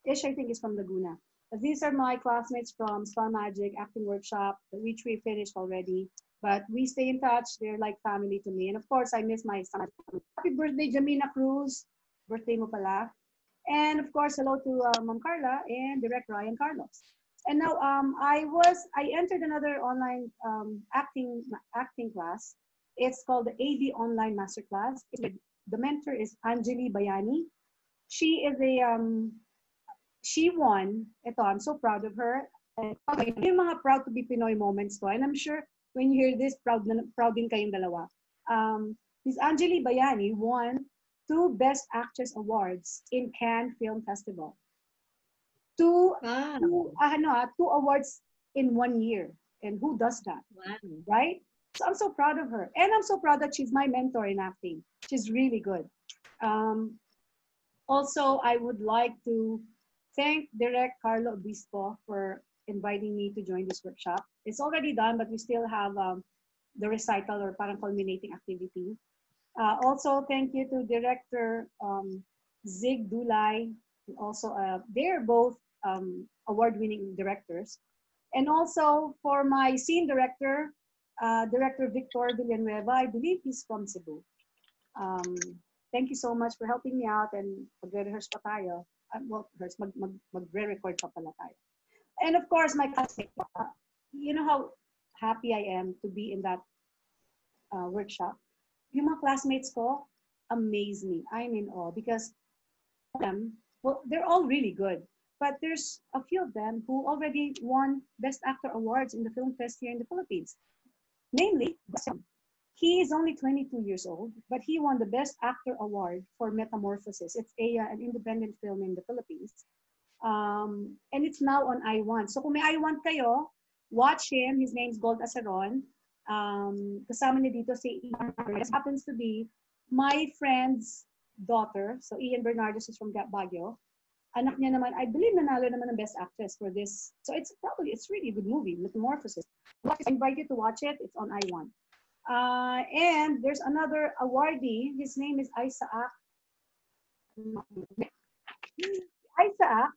Speaker 1: Ish, I think, is from Laguna. These are my classmates from Star Magic Acting Workshop, which we finished already. But we stay in touch. They're like family to me. And of course, I miss my son. Happy birthday, Jamina Cruz. Birthday mo pala. And of course, hello to Ma'am Carla and Direct Ryan Carlos. And now I entered another online acting class. It's called the AD Online Masterclass. The mentor is Anjali Bayani. She is she won. Ito, I'm so proud of her. And yung mga proud to be Pinoy moments ko. And I'm sure when you hear this, proud din kayong dalawa. Miss Anjali Bayani won 2 Best Actress Awards in Cannes Film Festival. Two awards in 1 year. And who does that?
Speaker 3: Wow.
Speaker 1: Right? So I'm so proud of her. And I'm so proud that she's my mentor in acting. She's really good. Also, I would like to thank Direct Carlo Obispo for inviting me to join this workshop. It's already done, but we still have the recital or parang culminating activity. Also, thank you to Director Zig Dulay. Also, they're both award-winning directors. And also for my scene director, Director Victor Villanueva. I believe he's from Cebu. Thank you so much for helping me out and magre-rehearse pa tayo. Well, magre-record pa pala tayo. And of course, my classmates. You know how happy I am to be in that workshop. Yung mga classmates ko amaze me. I'm in awe because they're all really good. But there's a few of them who already won Best Actor awards in the film fest here in the Philippines. Namely, he is only 22 years old, but he won the Best Actor award for Metamorphosis. It's an independent film in the Philippines. And it's now on I1. So kung may I1 kayo, watch him. His name's Gold Aceron. Kasama niya dito si Ian Bernardes. Happens to be my friend's daughter. So Ian Bernardes is from Baguio. Anak niya naman, I believe nanalo naman ng Best Actress for this. So it's really a good movie, Metamorphosis. I invite you to watch it. It's on I1. And there's another awardee. His name is Isaac. Isaac,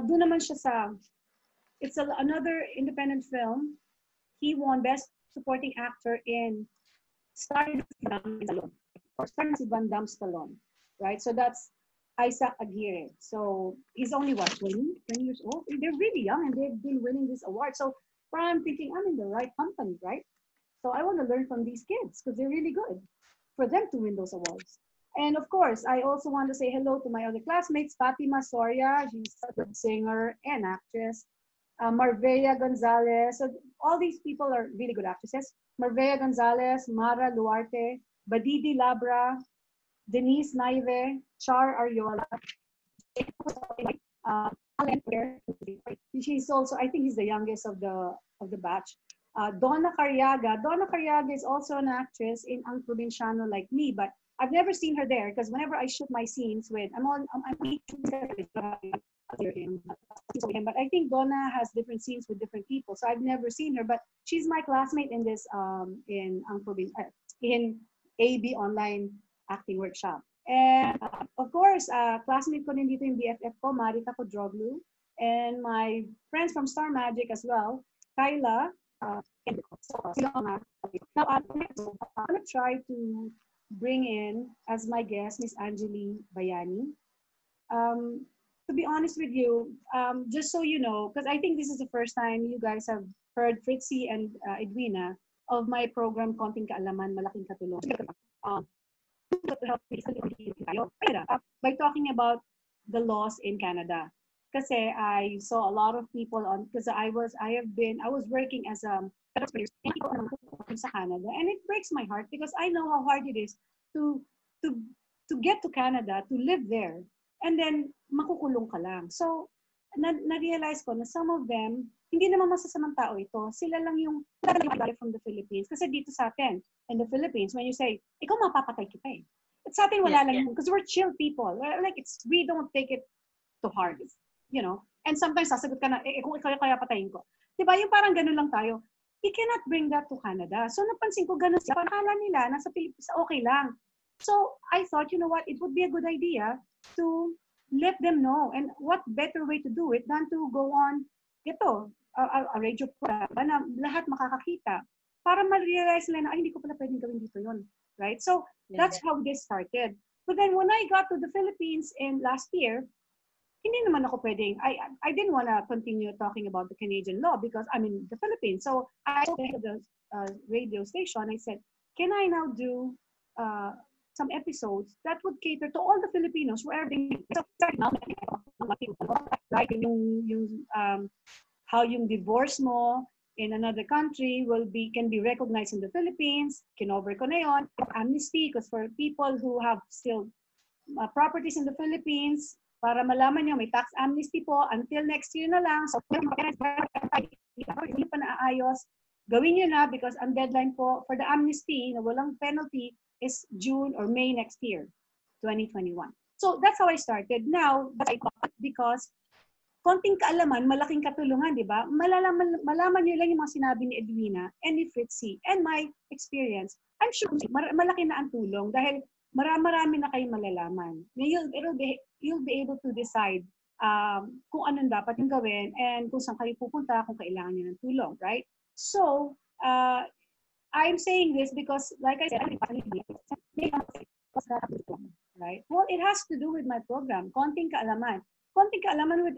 Speaker 1: doon naman siya sa, it's another independent film. He won Best Supporting Actor in starring si Van Damme Stallone, right? So that's Isaac Aguirre. So he's only what, 20 years old? They're really young and they've been winning this award. So I'm thinking I'm in the right company, right? So I want to learn from these kids because they're really good for them to win those awards. And of course, I also want to say hello to my other classmates, Fatima Soria, she's a good singer and actress. Marvella Gonzalez. So all these people are really good actresses. Marvella Gonzalez, Mara Luarte, Badidi Labra, Denise Naive, Char Ariola. She's also, I think he's the youngest of the batch. Donna Cariaga. Donna Cariaga is also an actress in Ang Provinciano like me, but I've never seen her there because whenever I shoot my scenes with, but I think Donna has different scenes with different people, so I've never seen her. But she's my classmate in this in AB Online Acting Workshop. And of course, classmate ko din dito yung BFF ko, Marika Kodroglu, and my friends from Star Magic as well, Kyla. Now I'm gonna try to bring in as my guest Miss Anjali Bayani. To be honest with you, just so you know, because I think this is the first time you guys have heard Fritzy and Edwina of my program, Konting Kaalaman, Malaking Katulungan. To help me by talking about the laws in Canada. Kasi I saw a lot of people on, because I was working as a sa Canada, and it breaks my heart because I know how hard it is to to to get to Canada, to live there, and then makukulong ka lang. So na-realize ko na some of them, hindi naman masasamang tao ito. Sila lang yung from the Philippines. Kasi dito sa atin, in the Philippines, when you say, ikaw mapapatay kita eh. At sa atin wala lang yun. Because we're chill people. Like, we don't take it to heart. You know? And sometimes sasagot ka na, kung ikaw kaya patayin ko. Diba? Yung parang ganun lang tayo. You cannot bring that to Canada. So napansin ko ganun sila. Parang akala nila, nasa Philippines, okay lang. So I thought, you know what, it would be a good idea to let them know. And what better way to do it than to go on a radio program na lahat makakakita para ma-realize nila na, ay, hindi ko pala pwedeng gawin dito yun. Right? So that's how this started. But then when I got to the Philippines in last year, hindi naman ako pwedeng, I didn't want to continue talking about the Canadian law because I'm in the Philippines. So I told the radio station, I said, can I now do some episodes that would cater to all the Filipinos wherever they are. Like how yung divorce mo in another country can be recognized in the Philippines. Kinover ko na yun. Amnesty, because for people who have still properties in the Philippines, para malaman nyo, may tax amnesty po until next year na lang. So, hindi pa naaayos. Gawin nyo na because ang deadline po for the amnesty na walang penalty is June or May next year, 2021. So that's how I started. Now, because konting kaalaman, malaking katulungan, di ba? Malaman nyo lang yung mga sinabi ni Edwina and ni Fritzy and my experience. I'm sure malaki na ang tulong dahil marami na kayong malalaman. You'll be able to decide kung anong dapat yung gawin and kung saan kayo pupunta kung kailangan nyo ng tulong, right? So, I'm saying this because, like I said, right? Well, it has to do with my program, Konting Kaalaman. Konting Kaalaman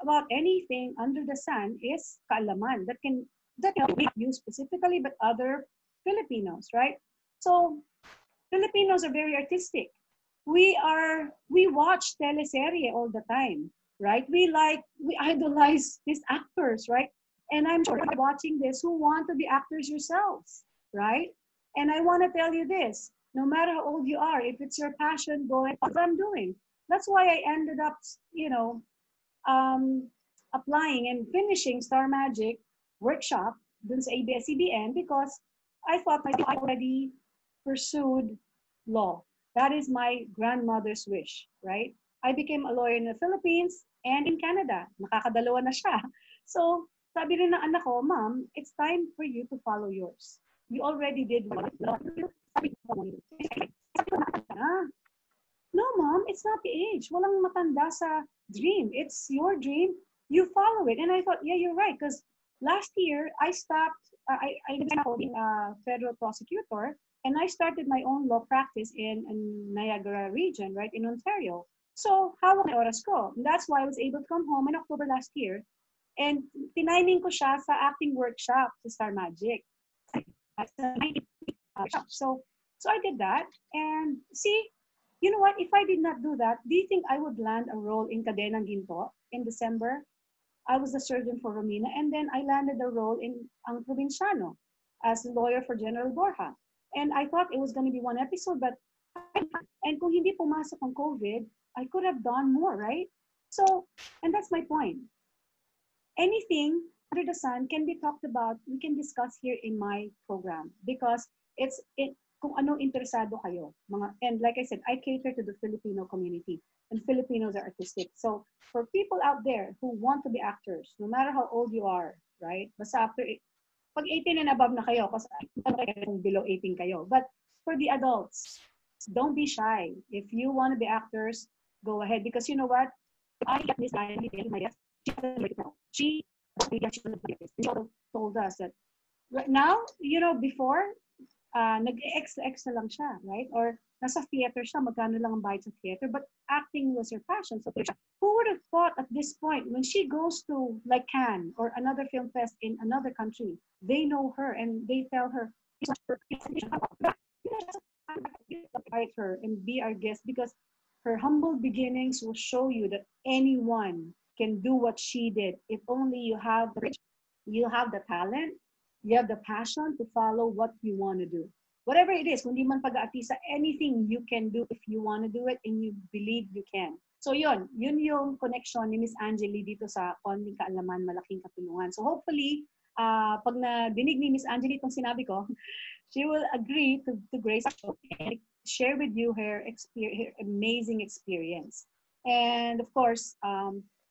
Speaker 1: about anything under the sun is kaalaman that can make you specifically, but other Filipinos, right? So, Filipinos are very artistic. We watch teleserye all the time, right? We idolize these actors, right? And I'm sure you're watching this who want to be actors yourselves, right? And I want to tell you this, no matter how old you are, if it's your passion, go ahead, what I'm doing. That's why I ended up, applying and finishing Star Magic workshop dun sa ABS-CBN because I thought I already pursued law. That is my grandmother's wish, right? I became a lawyer in the Philippines and in Canada. Nakakadalawa na siya. So, sabi rin ng anak ko, Mom, it's time for you to follow yours. You already did one. No, Mom, it's not the age. Walang matanda sa dream. It's your dream. You follow it. And I thought, yeah, you're right. Because last year, I stopped, I became a federal prosecutor, and I started my own law practice in Niagara region, right, in Ontario. So, hawak na oras ko. And that's why I was able to come home in October last year. And tiniming ko siya sa acting workshop sa Star Magic. So I did that. And see, you know what? If I did not do that, do you think I would land a role in Cadenang Ginto in December? I was a surgeon for Romina, and then I landed a role in Ang Provinciano as a lawyer for General Borja. And I thought it was going to be one episode, but and kung hindi pumasok ang COVID, I could have done more, right? So, and that's my point. Anything under the sun can be talked about, we can discuss here in my program because kung ano interesado kayo. And like I said, I cater to the Filipino community and Filipinos are artistic. So for people out there who want to be actors, no matter how old you are, right? Basta after, pag 18 and above na kayo, kasi below 18 kayo. But for the adults, don't be shy. If you want to be actors, go ahead. Because you know what? I got this guy, she told us that right now, before nag-extra lang siya, right? Or nasa theater siya, magkano lang ang bayad sa theater, but acting was her passion. So who would have thought at this point, when she goes to like Cannes or another film fest in another country, they know her and they tell her, invite her and be our guest, because her humble beginnings will show you that anyone can do what she did if only you have the talent, you have the passion to follow what you want to do. Whatever it is, kung di man pag-aatisa, anything you can do if you want to do it and you believe you can. So yun yung connection ni Miss Angeli dito sa Konting Kaalaman, Malaking Katulungan. So hopefully, pag nadinig ni Miss Angeli itong sinabi ko, she will agree to grace our show and share with you her amazing experience. And of course,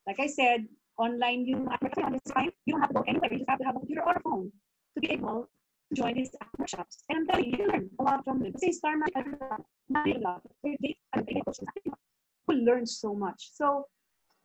Speaker 1: like I said, online you don't have to go anywhere. You just have to have a computer or a phone to be able to join these workshops. And I'm telling you, you learn a lot from them. Say Star will learn so much. So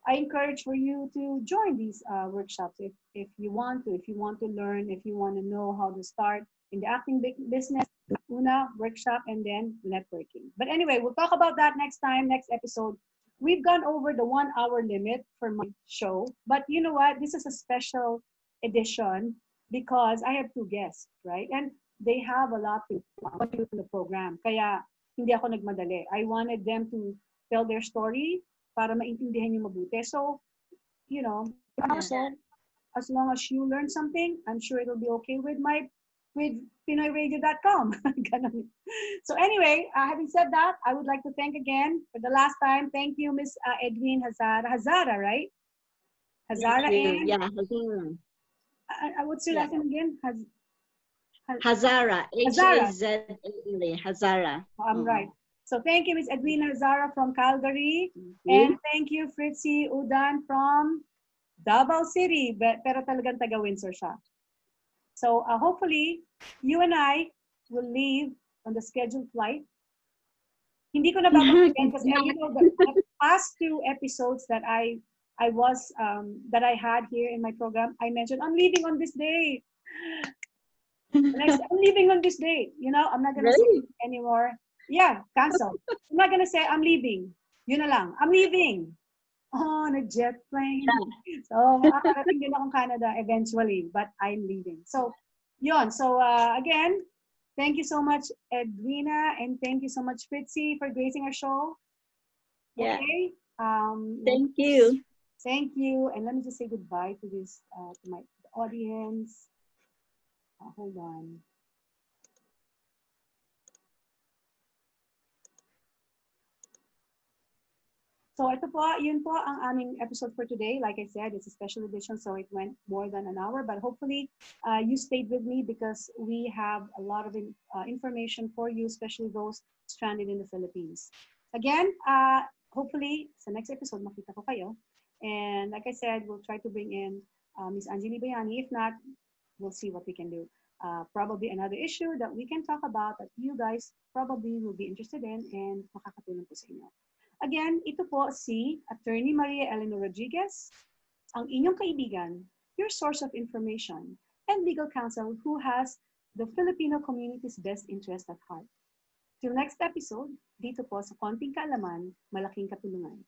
Speaker 1: I encourage for you to join these workshops if you want to learn, if you want to know how to start in the acting business, una, workshop, and then networking. But anyway, we'll talk about that next time, next episode. We've gone over the 1 hour limit for my show, but you know what? This is a special edition because I have 2 guests, right? And they have a lot to do in the program. Kaya hindi ako nagmadali. I wanted them to tell their story para maintindihan nyo mabuti. So, you know, also, as long as you learn something, I'm sure it'll be okay with PinoyRadio.com. So anyway, having said that, I would like to thank again for the last time. Thank you, Miss Edwin Hazara, right? Hazara and
Speaker 3: yeah, Hazara.
Speaker 1: What's your last name again?
Speaker 3: Hazara. Hazara. Hazara.
Speaker 1: I'm right. So thank you, Miss Edwina Hazara from Calgary. And thank you, Fritzy Udan from Davao City. Pero talagang taga-Windsor siya. So hopefully, you and I will leave on the scheduled flight. Hindi ko na babanggitin because you know, the past 2 episodes that I had here in my program, I mentioned, I'm leaving on this day. I'm leaving on this day. You know, I'm not going to say it anymore. Yeah, cancel. I'm not going to say I'm leaving. Yun na lang. I'm leaving. On a jet plane. So, makakarating din akong Canada eventually, but I'm leaving. So, yun. So, again, thank you so much, Edwina, and thank you so much, Fritzy, for gracing our show.
Speaker 3: Yeah.
Speaker 1: Okay.
Speaker 3: Thank you.
Speaker 1: Thank you. And let me just say goodbye to this, to my audience. Hold on. So ito po, yun po ang aming episode for today. Like I said, it's a special edition, so it went more than an hour. But hopefully, you stayed with me because we have a lot of information for you, especially those stranded in the Philippines. Again, hopefully, sa next episode, makita ko kayo. And like I said, we'll try to bring in Ms. Angeli Bayani. If not, we'll see what we can do. Probably another issue that we can talk about that you guys probably will be interested in and makakatulong po sa inyo. Again, ito po si Attorney Maria Eleanor Rodriguez, ang inyong kaibigan, your source of information, and legal counsel who has the Filipino community's best interest at heart. Till next episode, dito po sa Konting Kaalaman, Malaking Katulungan.